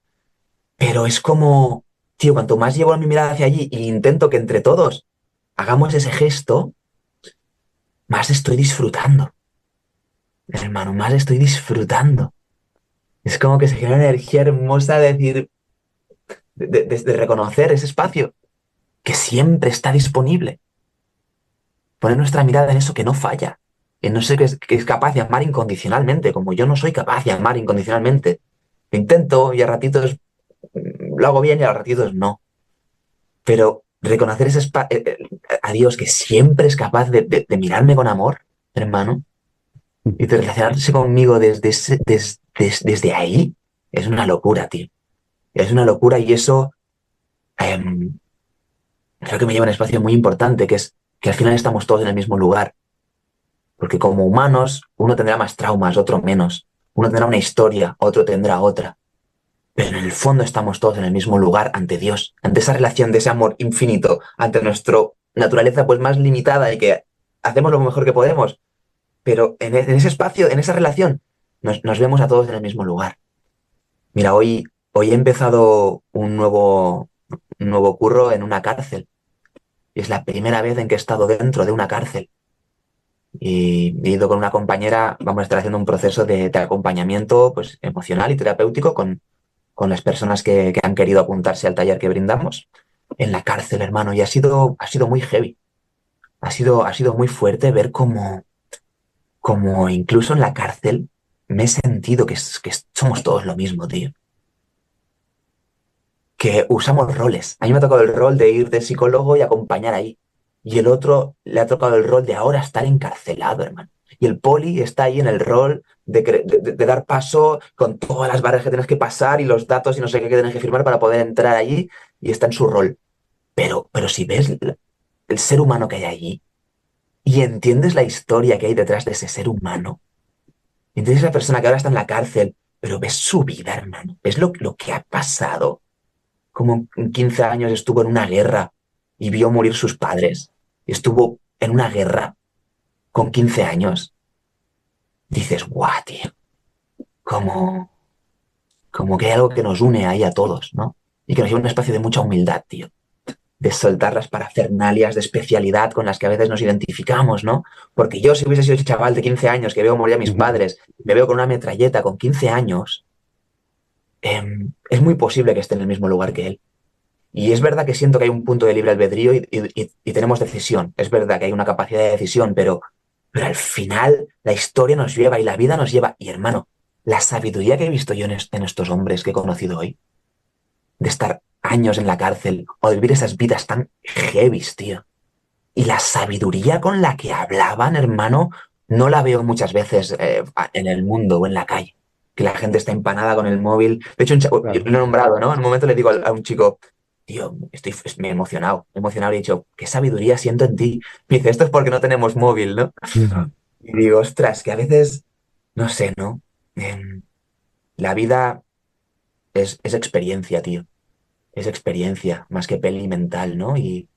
Pero es como, tío, cuanto más llevo mi mirada hacia allí e intento que entre todos hagamos ese gesto, más estoy disfrutando, hermano, más estoy disfrutando. Es como que se genera una energía hermosa de decir, de reconocer ese espacio que siempre está disponible. Poner nuestra mirada en eso que no falla, en no sé que es capaz de amar incondicionalmente, como yo no soy capaz de amar incondicionalmente. Lo intento y a ratitos lo hago bien y a ratitos no. Pero reconocer ese a Dios que siempre es capaz de mirarme con amor, hermano, y de relacionarse conmigo desde ahí, es una locura, tío. Es una locura y eso em, creo que me lleva a un espacio muy importante, que es que al final estamos todos en el mismo lugar. Porque como humanos, uno tendrá más traumas, otro menos. Uno tendrá una historia, otro tendrá otra. Pero en el fondo estamos todos en el mismo lugar ante Dios, ante esa relación de ese amor infinito, ante nuestra naturaleza pues más limitada y que hacemos lo mejor que podemos. Pero en ese espacio, en esa relación, nos vemos a todos en el mismo lugar. Mira, hoy he empezado un nuevo curro en una cárcel. Y es la primera vez en que he estado dentro de una cárcel. Y he ido con una compañera, vamos a estar haciendo un proceso de acompañamiento pues, emocional y terapéutico con las personas que han querido apuntarse al taller que brindamos en la cárcel, hermano. Y ha sido muy heavy. Ha sido muy fuerte ver cómo incluso en la cárcel me he sentido que somos todos lo mismo, tío. Que usamos roles. A mí me ha tocado el rol de ir de psicólogo y acompañar ahí. Y el otro le ha tocado el rol de ahora estar encarcelado, hermano. Y el poli está ahí en el rol de dar paso con todas las barreras que tienes que pasar y los datos y no sé qué que tienes que firmar para poder entrar allí y está en su rol. Pero si ves el ser humano que hay allí y entiendes la historia que hay detrás de ese ser humano, y entiendes a la persona que ahora está en la cárcel, pero ves su vida, hermano, ves lo que ha pasado como en 15 años estuvo en una guerra y vio morir sus padres. Estuvo en una guerra con 15 años. Dices, guau, tío, como, como que hay algo que nos une ahí a todos, ¿no? Y que nos lleva a un espacio de mucha humildad, tío. De soltar las parafernalias de especialidad con las que a veces nos identificamos, ¿no? Porque yo, si hubiese sido ese chaval de 15 años que veo morir a mis padres, me veo con una metralleta con 15 años, es muy posible que esté en el mismo lugar que él. Y es verdad que siento que hay un punto de libre albedrío y tenemos decisión. Es verdad que hay una capacidad de decisión, pero al final la historia nos lleva y la vida nos lleva. Y hermano, la sabiduría que he visto yo en estos hombres que he conocido hoy, de estar años en la cárcel o de vivir esas vidas tan heavies, tío. Y la sabiduría con la que hablaban, hermano, no la veo muchas veces en el mundo o en la calle. Que la gente está empanada con el móvil. De hecho, lo he Claro. nombrado, ¿no? En un momento le digo a un chico, tío, me he emocionado y he dicho, qué sabiduría siento en ti. Me dice, esto es porque no tenemos móvil, ¿no? Y digo, ostras, que a veces, no sé, ¿no? La vida es experiencia, tío. Es experiencia, más que peli mental, ¿no? Y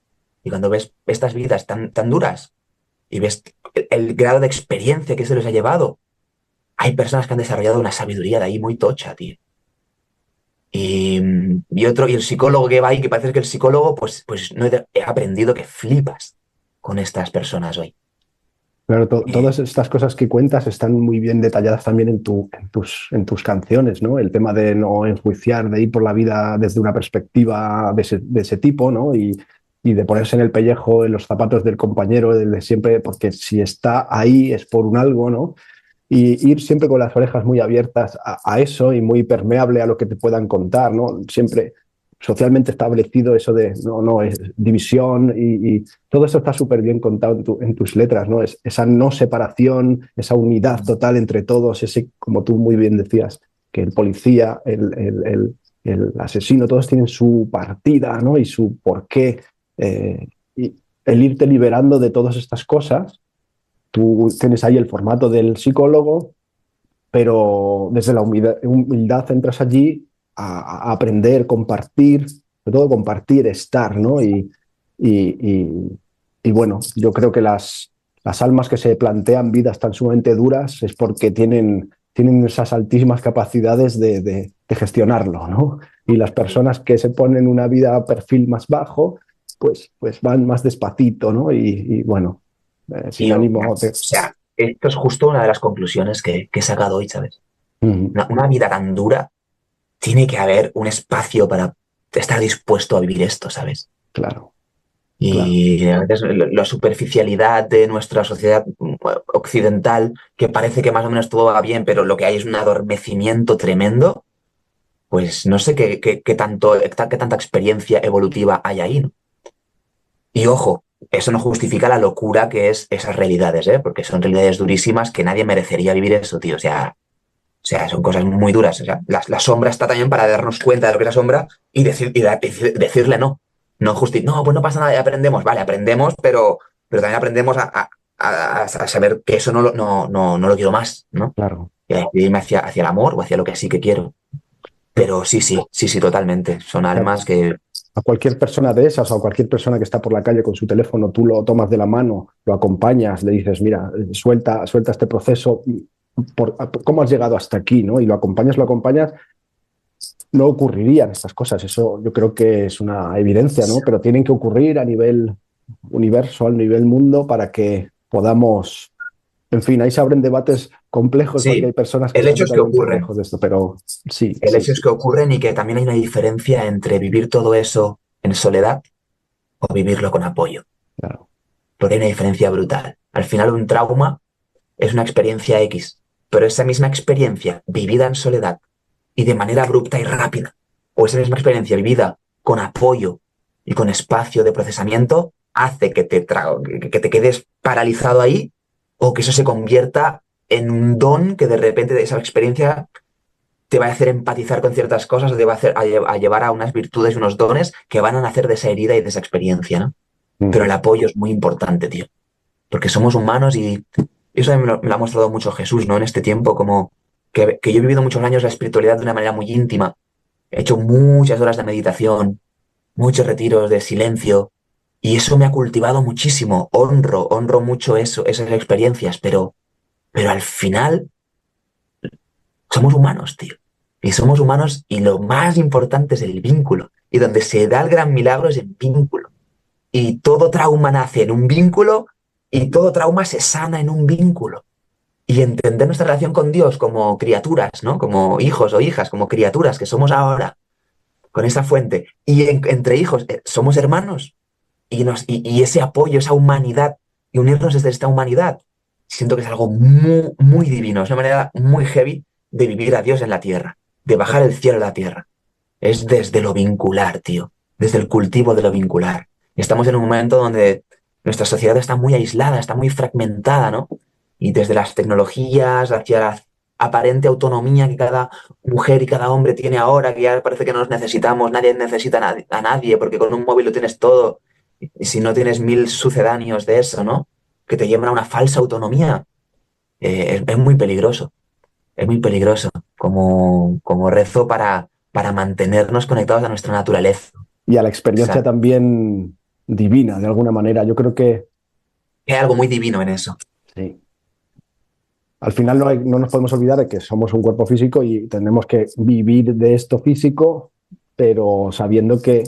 cuando ves estas vidas tan duras y ves el grado de experiencia que se les ha llevado, hay personas que han desarrollado una sabiduría de ahí muy tocha, tío. Y el psicólogo que va ahí, que parece que el psicólogo, pues no he aprendido que flipas con estas personas hoy. Claro, Eh, todas estas cosas que cuentas están muy bien detalladas también en tus canciones, ¿no? El tema de no enjuiciar, de ir por la vida desde una perspectiva de ese tipo, ¿no? Y de ponerse en el pellejo, en los zapatos del compañero, del de siempre, porque si está ahí es por un algo, ¿no? Y ir siempre con las orejas muy abiertas a eso y muy permeable a lo que te puedan contar, ¿no? Siempre socialmente establecido eso de no es división y todo eso está súper bien contado en tus letras, ¿no? Esa no separación, esa unidad total entre todos, ese, como tú muy bien decías, que el policía, el asesino, todos tienen su partida, ¿no? Y su porqué. Y el irte liberando de todas estas cosas, tú tienes ahí el formato del psicólogo, pero desde la humildad entras allí a aprender, compartir, sobre todo compartir, estar, ¿no? Y bueno, yo creo que las almas que se plantean vidas tan sumamente duras es porque tienen esas altísimas capacidades de gestionarlo, ¿no? Y las personas que se ponen una vida a perfil más bajo, pues van más despacito, ¿no? Y bueno, sin Tío, ánimo o de... sea, esto es justo una de las conclusiones que he sacado hoy, ¿sabes? Mm, Una vida tan dura, tiene que haber un espacio para estar dispuesto a vivir esto, ¿sabes? claro, claro. Y a veces la superficialidad de nuestra sociedad occidental, que parece que más o menos todo va bien, pero lo que hay es un adormecimiento tremendo, pues no sé qué tanta experiencia evolutiva hay ahí, ¿no? Y ojo, eso no justifica la locura que es esas realidades, ¿eh? Porque son realidades durísimas que nadie merecería vivir eso, tío. O sea, son cosas muy duras. O sea, la sombra está también para darnos cuenta de lo que es la sombra y, decirle no. No, pues no pasa nada, ya aprendemos. Vale, aprendemos, pero también aprendemos a saber que eso no lo quiero más, ¿no? Claro. Y a irme hacia el amor o hacia lo que sí que quiero. Pero sí, totalmente. Son Claro. almas que... A cualquier persona de esas o a cualquier persona que está por la calle con su teléfono, tú lo tomas de la mano, lo acompañas, le dices, mira, suelta este proceso, ¿cómo has llegado hasta aquí? ¿No? Y lo acompañas, no ocurrirían estas cosas. Eso yo creo que es una evidencia, ¿no? Pero tienen que ocurrir a nivel universo, a nivel mundo, para que podamos... En fin, ahí se abren debates complejos porque hay Sí, personas que el están hecho es que totalmente ocurren. lejos de esto, pero sí, El sí, hecho es sí, que ocurren y que también hay una diferencia entre vivir todo eso en soledad o vivirlo con apoyo. claro. Porque hay una diferencia brutal. Al final, un trauma es una experiencia X, pero esa misma experiencia vivida en soledad y de manera abrupta y rápida, o esa misma experiencia vivida con apoyo y con espacio de procesamiento, hace que te quedes paralizado ahí o que eso se convierta en un don que de repente de esa experiencia te va a hacer empatizar con ciertas cosas o te va a, hacer, a llevar a unas virtudes y unos dones que van a nacer de esa herida y de esa experiencia, ¿no? Pero el Ujú. apoyo es muy importante, tío, porque somos humanos y eso me lo ha mostrado mucho Jesús, ¿no? En este tiempo, como que yo he vivido muchos años la espiritualidad de una manera muy íntima, he hecho muchas horas de meditación, muchos retiros de silencio, y eso me ha cultivado muchísimo, honro mucho eso, esas experiencias, pero al final somos humanos, tío. Y somos humanos y lo más importante es el vínculo. Y donde se da el gran milagro es el vínculo. Y todo trauma nace en un vínculo y todo trauma se sana en un vínculo. Y entender nuestra relación con Dios como criaturas, ¿no? Como hijos o hijas, como criaturas que somos ahora, con esa fuente. Y entre hijos somos hermanos. Y ese apoyo, esa humanidad, y unirnos desde esta humanidad, siento que es algo muy, muy divino. Es una manera muy heavy de vivir a Dios en la tierra, de bajar el cielo a la tierra. Es desde lo vincular, tío. Desde el cultivo de lo vincular. Estamos en un momento donde nuestra sociedad está muy aislada, está muy fragmentada, ¿no? Y desde las tecnologías hacia la aparente autonomía que cada mujer y cada hombre tiene ahora, que ya parece que no nos necesitamos, nadie necesita a nadie, porque con un móvil lo tienes todo. Y si no tienes mil sucedáneos de eso, ¿no? Que te llevan a una falsa autonomía, es muy peligroso. Es muy peligroso como rezo para mantenernos conectados a nuestra naturaleza. Y a la O sea, experiencia también divina, de alguna manera. Yo creo que hay algo muy divino en eso. sí. Al final no nos podemos olvidar de que somos un cuerpo físico y tenemos que vivir de esto físico, pero sabiendo que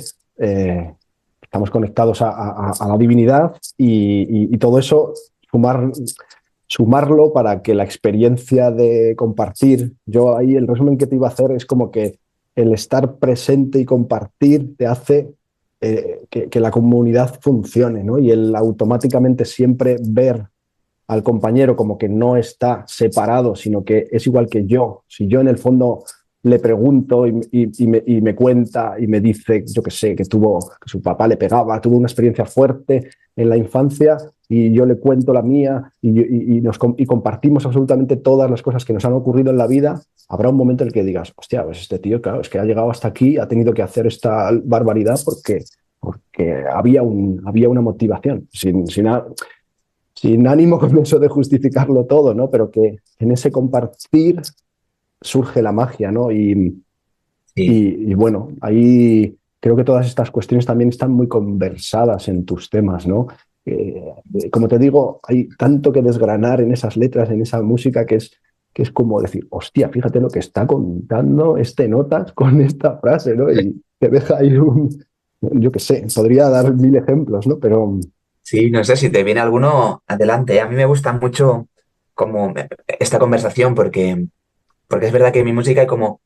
estamos conectados a la divinidad y todo eso, sumarlo para que la experiencia de compartir, yo ahí el resumen que te iba a hacer es como que el estar presente y compartir te hace que la comunidad funcione, ¿no? Y el automáticamente siempre ver al compañero como que no está separado, sino que es igual que yo. Si yo en el fondo le pregunto y me cuenta y me dice, yo que sé, que su papá le pegaba, tuvo una experiencia fuerte en la infancia y yo le cuento la mía y compartimos absolutamente todas las cosas que nos han ocurrido en la vida, habrá un momento en el que digas, hostia, pues este tío, claro, es que ha llegado hasta aquí, ha tenido que hacer esta barbaridad porque había una motivación. Sin ánimo con eso de justificarlo todo, ¿no? Pero que en ese compartir surge la magia, ¿no? Sí, Y bueno, ahí creo que todas estas cuestiones también están muy conversadas en tus temas, ¿no? Como te digo, hay tanto que desgranar en esas letras, en esa música, que es como decir, hostia, fíjate lo que está contando este notas con esta frase, ¿no? Y te deja ahí yo qué sé, podría dar mil ejemplos, ¿no? Pero Sí, no sé si te viene alguno, adelante. A mí me gusta mucho como esta conversación porque es verdad que en mi música hay como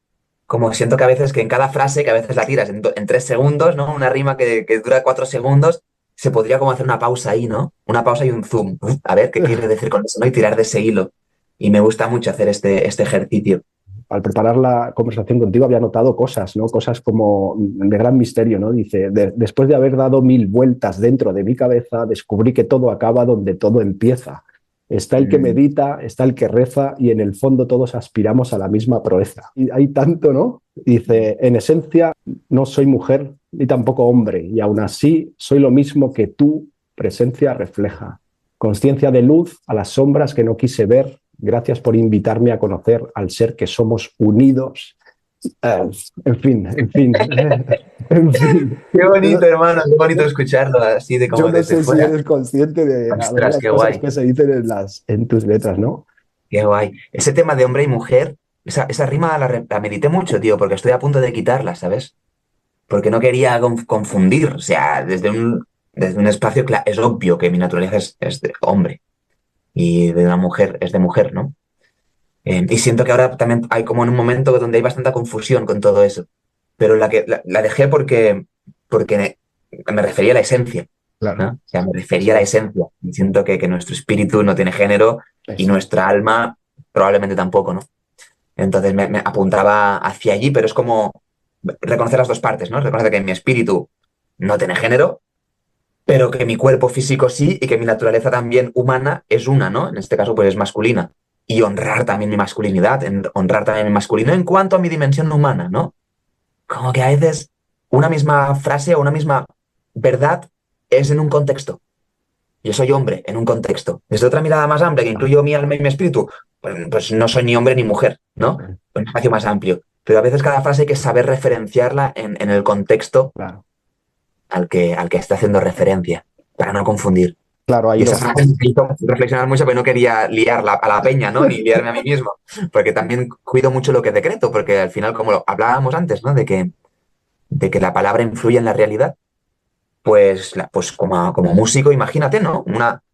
siento que a veces que en cada frase, que a veces la tiras en 3 segundos, ¿no? Una rima que dura 4 segundos, se podría como hacer una pausa ahí, ¿no? Una pausa y un zoom. A ver, ¿qué quiere decir con eso, no? Y tirar de ese hilo. Y me gusta mucho hacer este ejercicio. al preparar la conversación contigo había notado cosas, ¿no? Cosas como de gran misterio, ¿no? Dice, después de haber dado mil vueltas dentro de mi cabeza, descubrí que todo acaba donde todo empieza. Está el que Mm, medita, está el que reza y en el fondo todos aspiramos a la misma proeza. Y hay tanto, ¿no? Dice, en esencia no soy mujer ni tampoco hombre y aún así soy lo mismo que tu presencia refleja. Conciencia de luz a las sombras que no quise ver. Gracias por invitarme a conocer al ser que somos unidos. En fin, en fin, en fin. Qué bonito, hermano, qué bonito escucharlo así de Yo como no desde sé si fuera. eres consciente de Ostras, algunas qué cosas guay, que se dicen en tus letras, ¿no? qué guay. Ese tema de hombre y mujer, esa rima la medité mucho, tío, porque estoy a punto de quitarla, ¿sabes? Porque no quería confundir, o sea, desde un espacio, es obvio que mi naturaleza es de hombre y de una mujer es de mujer, ¿no? Y siento que ahora también hay como en un momento donde hay bastante confusión con todo eso, pero la dejé porque me refería a la esencia, ¿no? Claro, O sea, me refería a eso la es. esencia. Y siento que nuestro espíritu no tiene género y Eso es. nuestra alma probablemente tampoco, ¿no? Entonces me apuntaba hacia allí, pero es como reconocer las dos partes, ¿no? Reconocer que mi espíritu no tiene género, pero que mi cuerpo físico sí y que mi naturaleza también humana es una, ¿no? En este caso, pues es masculina. Y honrar también mi masculinidad, honrar también mi masculino en cuanto a mi dimensión humana, ¿no? Como que a veces una misma frase o una misma verdad es en un contexto. Yo soy hombre en un contexto. Desde otra mirada más amplia, que Claro, incluyo mi alma y mi espíritu, pues no soy ni hombre ni mujer, ¿no? Un espacio más amplio. Pero a veces cada frase hay que saber referenciarla en el contexto claro. al que está haciendo referencia, para no confundir. Claro, ahí Y esa lo. frase me hizo reflexionar mucho, pero no quería liar a la peña, ¿no? Ni liarme a mí mismo. Porque también cuido mucho lo que decreto, porque al final, como lo hablábamos antes, ¿no? De que la palabra influye en la realidad, pues, pues como músico, imagínate, ¿no?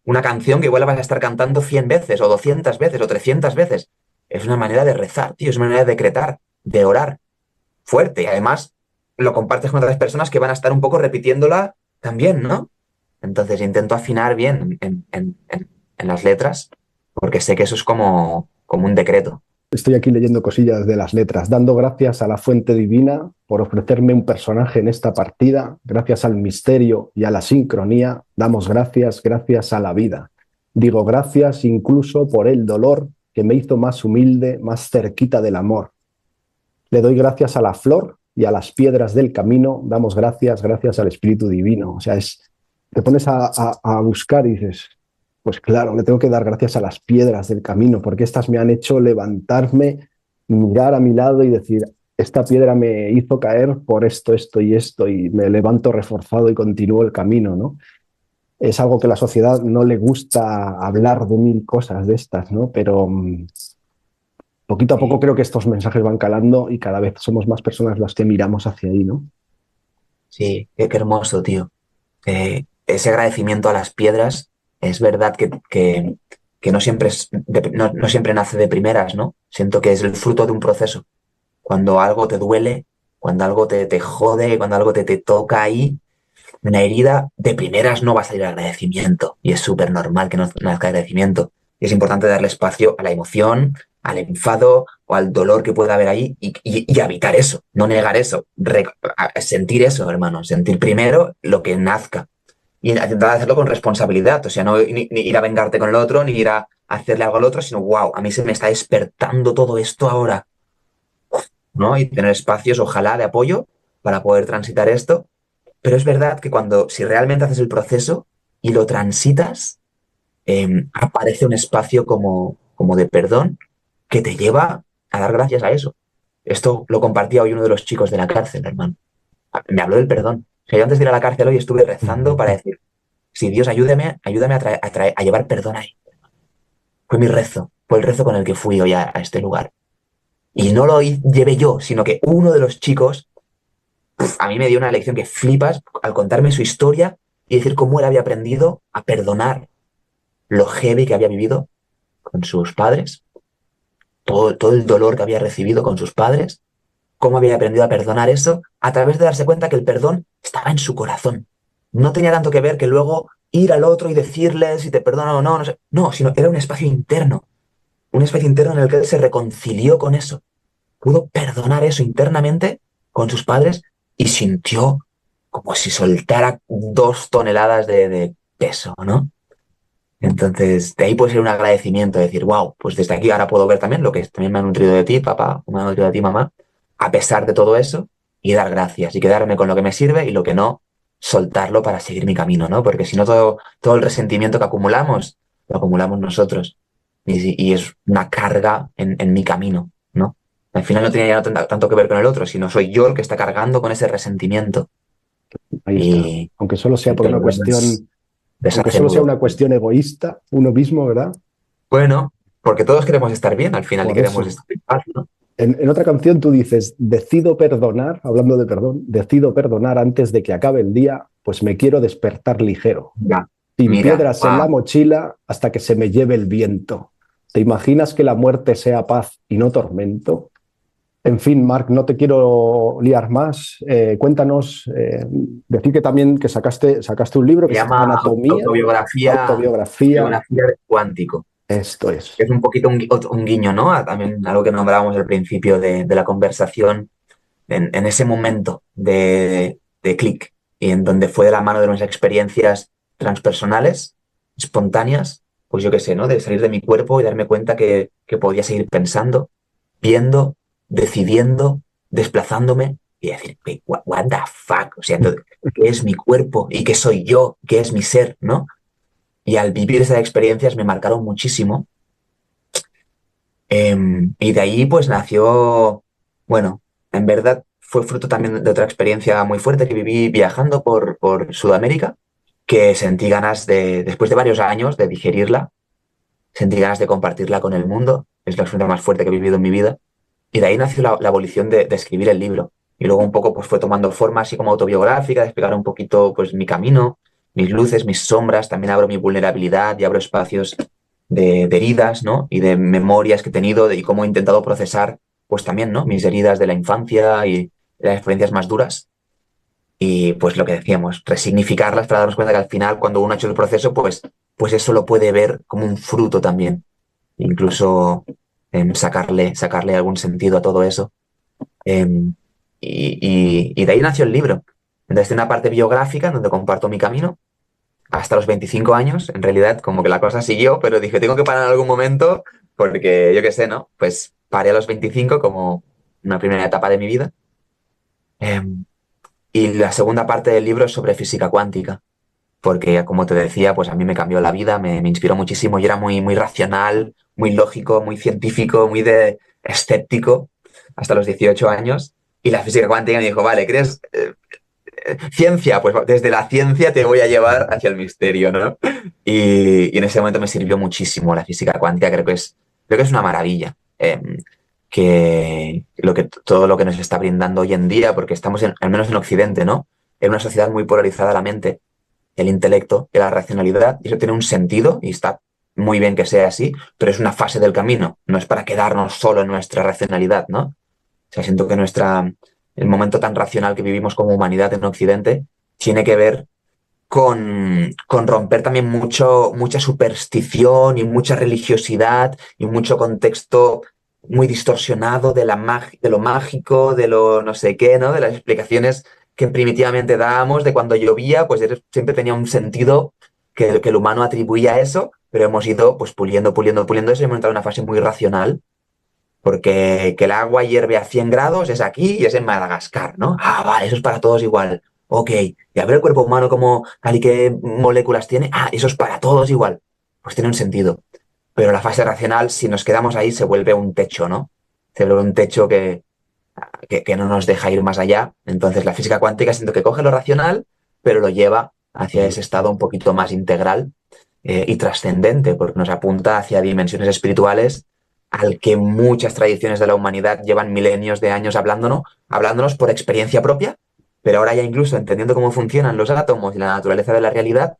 Una canción que igual la vas a estar cantando 100 veces, o 200 veces, o 300 veces. Es una manera de rezar, tío, es una manera de decretar, de orar fuerte. Y además lo compartes con otras personas que van a estar un poco repitiéndola también, ¿no? Entonces intento afinar bien en las letras, porque sé que eso es como un decreto. Estoy aquí leyendo cosillas de las letras, dando gracias a la fuente divina por ofrecerme un personaje en esta partida, gracias al misterio y a la sincronía, damos gracias, gracias a la vida. Digo gracias incluso por el dolor que me hizo más humilde, más cerquita del amor. Le doy gracias a la flor y a las piedras del camino, damos gracias, gracias al Espíritu Divino. O sea, te pones a buscar y dices, pues claro, le tengo que dar gracias a las piedras del camino, porque estas me han hecho levantarme, mirar a mi lado y decir, esta piedra me hizo caer por esto, esto y esto, y me levanto reforzado y continúo el camino, ¿no? Es algo que a la sociedad no le gusta hablar de mil cosas de estas, ¿no? Pero poquito a poco Sí, creo que estos mensajes van calando y cada vez somos más personas las que miramos hacia ahí, ¿no? sí, qué hermoso, tío. Ese agradecimiento a las piedras, es verdad que no siempre, no siempre nace de primeras, ¿no? Siento que es el fruto de un proceso. Cuando algo te duele, cuando algo te jode, cuando algo te toca ahí, una herida, de primeras no va a salir agradecimiento. Y es súper normal que no nazca agradecimiento. Y es importante darle espacio a la emoción, al enfado o al dolor que pueda haber ahí y habitar eso, no negar eso, sentir eso, hermano, sentir primero lo que nazca y intentar hacerlo con responsabilidad, o sea, no ni ir a vengarte con el otro, ni ir a hacerle algo al otro, sino, wow, a mí se me está despertando todo esto ahora, ¿no? Y tener espacios, ojalá, de apoyo para poder transitar esto. Pero es verdad que si realmente haces el proceso y lo transitas, aparece un espacio como de perdón que te lleva a dar gracias a eso. Esto lo compartía hoy uno de los chicos de la cárcel, hermano. Me habló del perdón. O sea, yo antes de ir a la cárcel hoy estuve rezando para decir, Sí, Dios, ayúdame a llevar perdón ahí. Fue mi rezo, fue el rezo con el que fui hoy a este lugar. Y no lo llevé yo, sino que uno de los chicos, a mí me dio una lección que flipas al contarme su historia y decir cómo él había aprendido a perdonar lo heavy que había vivido con sus padres, todo el dolor que había recibido con sus padres, cómo había aprendido a perdonar eso a través de darse cuenta que el perdón estaba en su corazón. No tenía tanto que ver que luego ir al otro y decirle si te perdona o no, no sé. No, sino era un espacio interno en el que él se reconcilió con eso. Pudo perdonar eso internamente con sus padres y sintió como si soltara 2 toneladas de peso, ¿no? Entonces, de ahí puede ser un agradecimiento, decir, wow, pues desde aquí ahora puedo ver también lo que también me ha nutrido de ti, papá, me ha nutrido de ti, mamá, a pesar de todo eso, y dar gracias y quedarme con lo que me sirve y lo que no, soltarlo para seguir mi camino, ¿no? Porque si no, todo el resentimiento que acumulamos, lo acumulamos nosotros. Y es una carga en mi camino, ¿no? Al final no tenía ya tanto que ver con el otro, sino soy yo el que está cargando con ese resentimiento. Ahí está. Y Aunque solo sea el por una perdón es cuestión, aunque solo sea deshacerlo. una cuestión egoísta, uno mismo, ¿verdad? Bueno, porque todos queremos estar bien al final y Por queremos eso. estar en paz, ¿no? En otra canción tú dices, decido perdonar, hablando de perdón, decido perdonar antes de que acabe el día, pues me quiero despertar ligero, Mira, sin mira, piedras en la wow. mochila hasta que se me lleve el viento. ¿Te imaginas que la muerte sea paz y no tormento? En fin, Marc, no te quiero liar más. Cuéntanos, decir que también que sacaste un libro Se que se llama llama Anatomía, autobiografía, autobiografía. autobiografía de cuántico. Esto es. Es un poquito un guiño, ¿no? También algo que nombrábamos al principio de la conversación, en ese momento de clic, y en donde fue de la mano de unas experiencias transpersonales, espontáneas, pues yo qué sé, ¿no? De salir de mi cuerpo y darme cuenta que podía seguir pensando, viendo, decidiendo, desplazándome y decir, "Wait, what the fuck? O sea, entonces, ¿qué es mi cuerpo? ¿Y qué soy yo? ¿Qué es mi ser? ¿No? Y al vivir esas experiencias me marcaron muchísimo. Y de ahí pues nació, bueno, en verdad fue fruto también de otra experiencia muy fuerte que viví viajando por Sudamérica, que sentí ganas después de varios años de digerirla, sentí ganas de compartirla con el mundo. Es la experiencia más fuerte que he vivido en mi vida. Y de ahí nació la abolición de escribir el libro. Y luego un poco pues fue tomando forma así como autobiográfica, de explicar un poquito pues mi camino, mis luces, mis sombras, también abro mi vulnerabilidad y abro espacios de heridas, ¿no? Y de memorias que he tenido y cómo he intentado procesar pues también, ¿no? Mis heridas de la infancia y las experiencias más duras. Y pues lo que decíamos, resignificarlas para darnos cuenta que al final cuando uno ha hecho el proceso pues eso lo puede ver como un fruto también. Incluso sacarle algún sentido a todo eso. Em, y de ahí nació el libro. Entonces, tiene una parte biográfica en donde comparto mi camino hasta los 25 años. En realidad, como que la cosa siguió, pero dije, tengo que parar en algún momento porque yo qué sé, ¿no? Pues paré a los 25 como una primera etapa de mi vida. Em, y la segunda parte del libro es sobre física cuántica, porque como te decía, pues a mí me cambió la vida, me inspiró muchísimo. Yo era muy racional, muy lógico, muy científico, muy de escéptico hasta los 18 años. Y la física cuántica me dijo, vale, ¿crees ciencia? Pues desde la ciencia te voy a llevar hacia el misterio, ¿no? Y en ese momento me sirvió muchísimo la física cuántica, creo que es una maravilla. Todo lo que nos está brindando hoy en día, porque estamos, al menos en Occidente, ¿no? En una sociedad muy polarizada la mente, el intelecto y la racionalidad, y eso tiene un sentido y está muy bien que sea así, pero es una fase del camino, no es para quedarnos solo en nuestra racionalidad, ¿no? O sea, siento que el momento tan racional que vivimos como humanidad en Occidente tiene que ver con romper también mucha superstición y mucha religiosidad y mucho contexto muy distorsionado de lo mágico, de lo no sé qué, ¿no? De las explicaciones que primitivamente dábamos, de cuando llovía, pues siempre tenía un sentido que el humano atribuía a eso, pero hemos ido pues puliendo eso y hemos entrado en una fase muy racional, porque que el agua hierve a 100 grados es aquí y es en Madagascar, ¿no? Ah, vale, eso es para todos igual. Ok, y a ver el cuerpo humano como tal y qué moléculas tiene. Ah, eso es para todos igual. Pues tiene un sentido. Pero la fase racional, si nos quedamos ahí, se vuelve un techo, ¿no? Se vuelve un techo que no nos deja ir más allá. Entonces la física cuántica siento que coge lo racional, pero lo lleva hacia ese estado un poquito más integral y trascendente, porque nos apunta hacia dimensiones espirituales al que muchas tradiciones de la humanidad llevan milenios de años hablándonos por experiencia propia, pero ahora ya incluso entendiendo cómo funcionan los átomos y la naturaleza de la realidad,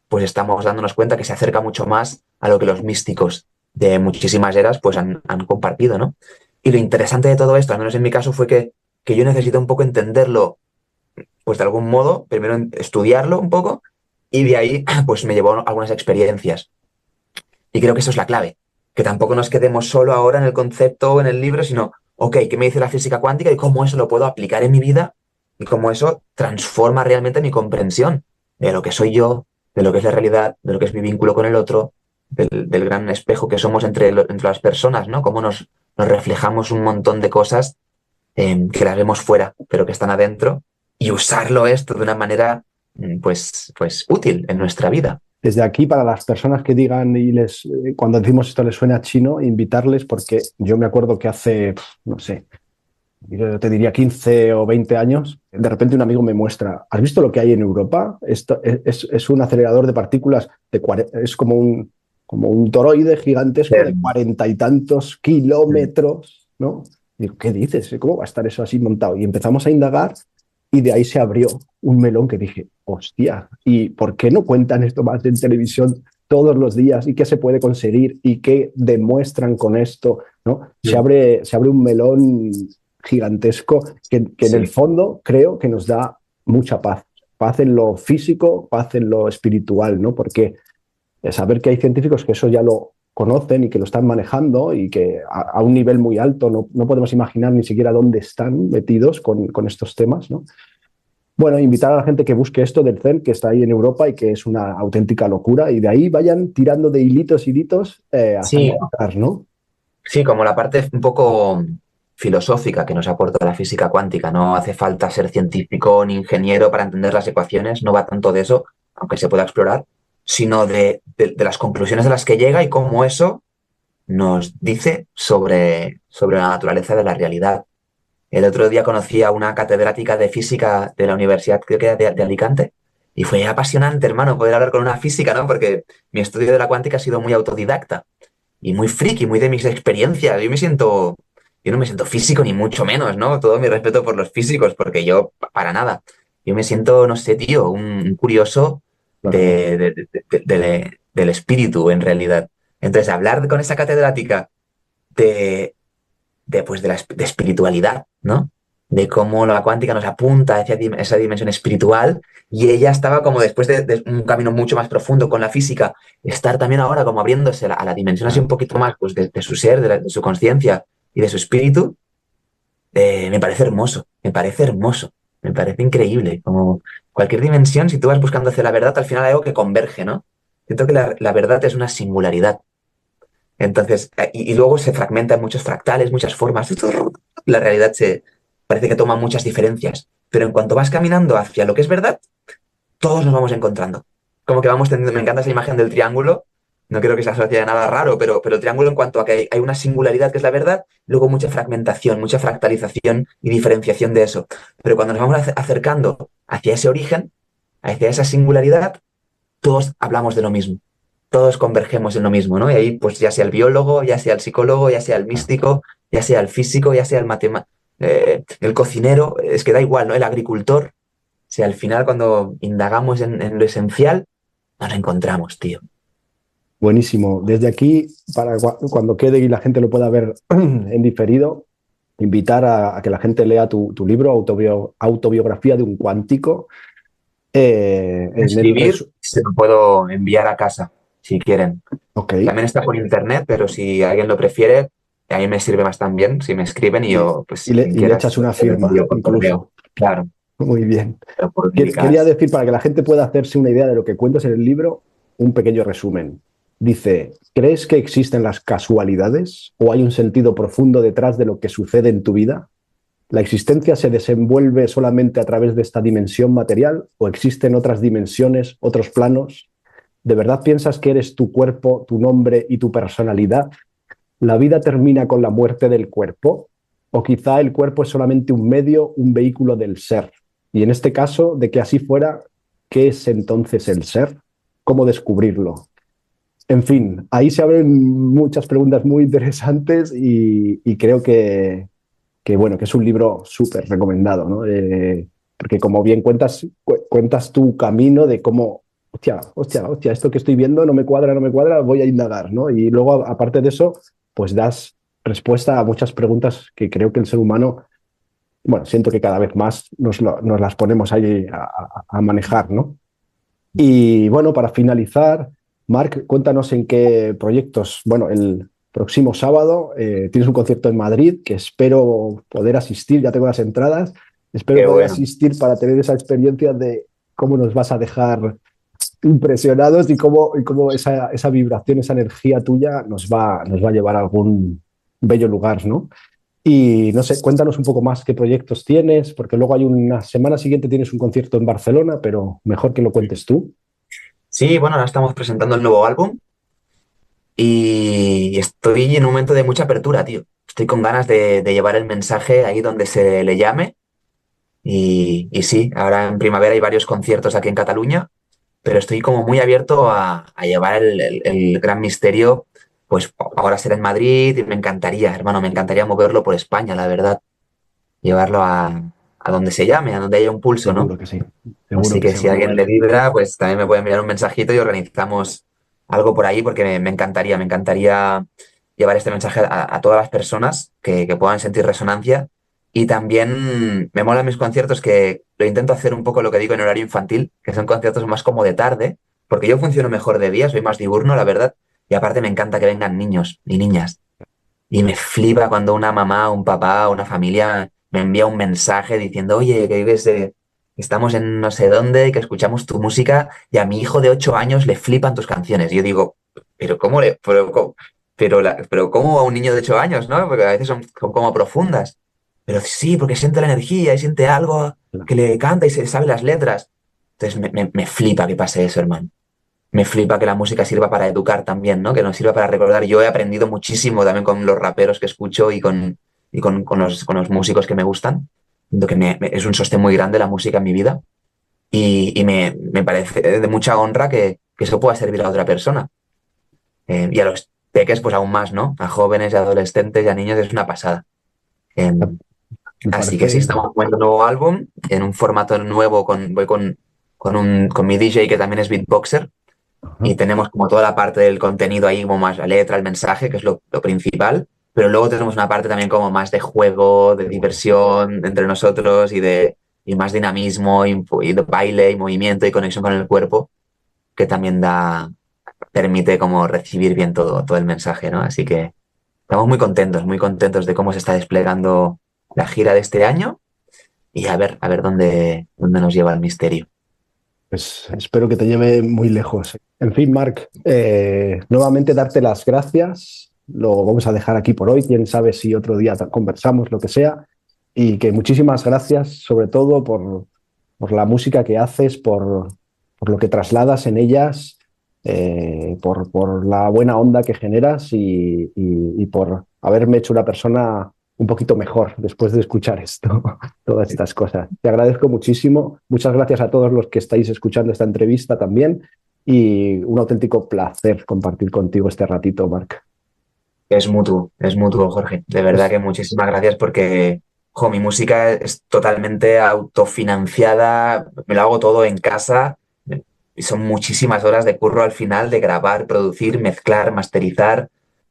pues estamos dándonos cuenta que se acerca mucho más a lo que los místicos de muchísimas eras pues han compartido, ¿no? Y lo interesante de todo esto, al menos en mi caso, fue que yo necesito un poco entenderlo, pues de algún modo, primero estudiarlo un poco y de ahí pues me llevó algunas experiencias. Y creo que eso es la clave, que tampoco nos quedemos solo ahora en el concepto o en el libro, sino, ok, ¿qué me dice la física cuántica y cómo eso lo puedo aplicar en mi vida y cómo eso transforma realmente mi comprensión de lo que soy yo, de lo que es la realidad, de lo que es mi vínculo con el otro, del gran espejo que somos entre las personas, ¿no? Cómo nos reflejamos un montón de cosas que las vemos fuera, pero que están adentro, y usarlo esto de una manera pues útil en nuestra vida. Desde aquí, para las personas que digan y cuando decimos esto les suena chino, invitarles, porque yo me acuerdo que hace, no sé, yo te diría 15 o 20 años, de repente un amigo me muestra, ¿has visto lo que hay en Europa? Esto es un acelerador de partículas, es como un toroide gigantesco de 40 y tantos kilómetros, ¿no? Digo, ¿qué dices? ¿Cómo va a estar eso así montado? Y empezamos a indagar y de ahí se abrió un melón que dije, hostia, ¿y por qué no cuentan esto más en televisión todos los días? ¿Y qué se puede conseguir? ¿Y qué demuestran con esto? ¿No? Sí. Se abre un melón gigantesco que en el fondo creo que nos da mucha paz. Paz en lo físico, paz en lo espiritual, ¿no? Porque saber que hay científicos que eso ya lo conocen y que lo están manejando y que a un nivel muy alto no podemos imaginar ni siquiera dónde están metidos con estos temas, ¿no? Bueno, invitar a la gente que busque esto del Zen, que está ahí en Europa y que es una auténtica locura, y de ahí vayan tirando de hilitos hasta Sí, encontrar, ¿no? sí, como la parte un poco filosófica que nos aporta la física cuántica. No hace falta ser científico ni ingeniero para entender las ecuaciones, no va tanto de eso, aunque se pueda explorar, sino de las conclusiones a las que llega y cómo eso nos dice sobre la naturaleza de la realidad. El otro día conocí a una catedrática de física de la Universidad, creo que era de Alicante, y fue apasionante, hermano, poder hablar con una física, ¿no? Porque mi estudio de la cuántica ha sido muy autodidacta y muy friki, muy de mis experiencias. Yo no me siento físico ni mucho menos, ¿no? Todo mi respeto por los físicos, porque yo, para nada. Yo me siento, no sé, tío, un curioso Claro. del espíritu, en realidad. Entonces, hablar con esa catedrática de, de espiritualidad, ¿no? De cómo la cuántica nos apunta hacia esa dimensión espiritual, y ella estaba como después de un camino mucho más profundo con la física, estar también ahora como abriéndose a la dimensión así un poquito más pues, de su ser, de su conciencia y de su espíritu. Me parece hermoso, me parece hermoso, me parece increíble. Como cualquier dimensión, si tú vas buscando hacia la verdad, al final hay algo que converge, ¿no? Siento que la verdad es una singularidad. Entonces, y luego se fragmenta en muchos fractales, muchas formas. La realidad parece que toma muchas diferencias. Pero en cuanto vas caminando hacia lo que es verdad, todos nos vamos encontrando. Como que vamos teniendo, me encanta esa imagen del triángulo. No creo que sea asociada a nada raro, pero el triángulo en cuanto a que hay una singularidad que es la verdad, luego mucha fragmentación, mucha fractalización y diferenciación de eso. Pero cuando nos vamos acercando hacia ese origen, hacia esa singularidad, todos hablamos de lo mismo, todos convergemos en lo mismo, ¿no? Y ahí, pues ya sea el biólogo, ya sea el psicólogo, ya sea el místico, ya sea el físico, ya sea el cocinero, es que da igual, ¿no? El agricultor. O sea, al final, cuando indagamos en lo esencial, nos encontramos, tío. Buenísimo. Desde aquí, para cuando quede y la gente lo pueda ver en diferido, invitar a que la gente lea tu libro, Autobiografía de un cuántico. En el Escribir, se lo puedo enviar a casa, si quieren. Ok. También está por internet, pero si alguien lo prefiere, a mí me sirve más también si me escriben y Y, yo, pues, y le, quien y le quiera, echas una se lo firma, envío por correo. incluso. Claro, Muy bien. lo puedo dedicar. Quería decir, para que la gente pueda hacerse una idea de lo que cuentas en el libro, un pequeño resumen. Dice, ¿crees que existen las casualidades o hay un sentido profundo detrás de lo que sucede en tu vida? ¿La existencia se desenvuelve solamente a través de esta dimensión material o existen otras dimensiones, otros planos? ¿De verdad piensas que eres tu cuerpo, tu nombre y tu personalidad? ¿La vida termina con la muerte del cuerpo? ¿O quizá el cuerpo es solamente un medio, un vehículo del ser? Y en este caso, de que así fuera, ¿Qué es entonces el ser? ¿Cómo descubrirlo? En fin, ahí se abren muchas preguntas muy interesantes y creo bueno, que es un libro súper recomendado, ¿no? Porque como bien cuentas tu camino de cómo, hostia, esto que estoy viendo no me cuadra, voy a indagar, ¿no? Y luego, aparte de eso, pues das respuesta a muchas preguntas que creo que el ser humano, bueno, siento que cada vez más nos las ponemos ahí a manejar, ¿no? Y bueno, para finalizar, Marc, cuéntanos en qué proyectos. Bueno, el próximo sábado tienes un concierto en Madrid que espero poder asistir, ya tengo las entradas, espero Qué poder bueno. asistir para tener esa experiencia de cómo nos vas a dejar impresionados y cómo esa vibración, esa energía tuya nos va a llevar a algún bello lugar, ¿no? Y no sé, cuéntanos un poco más qué proyectos tienes, porque luego hay una semana siguiente tienes un concierto en Barcelona, pero mejor que lo cuentes tú. Sí, bueno, ahora estamos presentando el nuevo álbum y estoy en un momento de mucha apertura, tío. Estoy con ganas de llevar el mensaje ahí donde se le llame y sí, ahora en primavera hay varios conciertos aquí en Cataluña, pero estoy como muy abierto a llevar el gran misterio, pues ahora será en Madrid y me encantaría, hermano, me encantaría moverlo por España, la verdad, llevarlo a donde se llame, a donde haya un pulso, ¿no? Seguro que sí, seguro Así que que si seguro. alguien le vibra, pues también me puede enviar un mensajito y organizamos algo por ahí porque me encantaría llevar este mensaje a todas las personas que puedan sentir resonancia. Y también me molan mis conciertos que lo intento hacer un poco lo que digo en horario infantil, que son conciertos más como de tarde, porque yo funciono mejor de día, soy más diurno, la verdad. Y aparte me encanta que vengan niños y niñas. Y me flipa cuando una mamá, un papá, una familia me envía un mensaje diciendo, oye, que vives estamos en no sé dónde, que escuchamos tu música y a mi hijo de 8 años le flipan tus canciones. Y yo digo, pero ¿cómo le, pero cómo a un niño de 8 años, ¿no? Porque a veces son como profundas. Pero sí, porque siente la energía y siente algo que le canta y se sabe las letras. Entonces me flipa que pase eso, hermano. Me flipa que la música sirva para educar también, ¿no? Que nos sirva para recordar. Yo he aprendido muchísimo también con los raperos que escucho con los músicos que me gustan. Siento que es un sostén muy grande la música en mi vida y me parece de mucha honra que eso pueda servir a otra persona. Y a los peques, pues aún más, ¿no? A jóvenes y adolescentes y a niños es una pasada. Eh, Me Así que sí, parece. estamos haciendo un nuevo álbum en un formato nuevo. Voy con mi DJ que también es beatboxer Ajá. y tenemos como toda la parte del contenido ahí, como más la letra, el mensaje, que es lo principal, pero luego tenemos una parte también como más de juego, de Qué guay. diversión entre nosotros y más dinamismo y de baile y movimiento y conexión con el cuerpo, que también permite como recibir bien todo el mensaje, ¿no? Así que estamos muy contentos de cómo se está desplegando la gira de este año y a ver dónde nos lleva el misterio. Pues espero que te lleve muy lejos. En fin, Marc, nuevamente darte las gracias. Lo vamos a dejar aquí por hoy. Quién sabe si otro día conversamos, lo que sea. Y que muchísimas gracias, sobre todo por la música que haces, por lo que trasladas en ellas, por la buena onda que generas y por haberme hecho una persona un poquito mejor después de escuchar esto, todas estas cosas. Te agradezco muchísimo. Muchas gracias a todos los que estáis escuchando esta entrevista también y un auténtico placer compartir contigo este ratito, Marc. Es mutuo, Jorge. De verdad Pues que muchísimas gracias porque, jo, mi música es totalmente autofinanciada, me lo hago todo en casa y son muchísimas horas de curro al final de grabar, producir, mezclar, masterizar,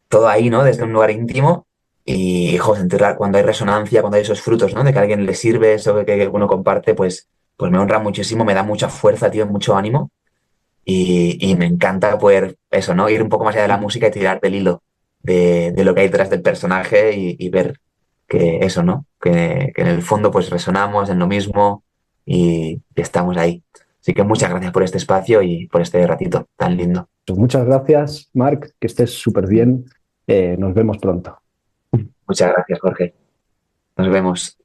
todo ahí, ¿no? Desde un lugar íntimo y, jo, sentir cuando hay resonancia, cuando hay esos frutos, ¿no? De que a alguien le sirve eso que uno comparte, pues me honra muchísimo, me da mucha fuerza, tío, mucho ánimo y me encanta poder, eso, ¿no? Ir un poco más allá de la música y tirar del hilo de lo que hay detrás del personaje y ver que eso, ¿no? Que en el fondo pues resonamos en lo mismo y estamos ahí. Así que muchas gracias por este espacio y por este ratito tan lindo. muchas gracias, Marc, que estés súper bien. Nos vemos pronto. Muchas gracias, Jorge. Nos vemos.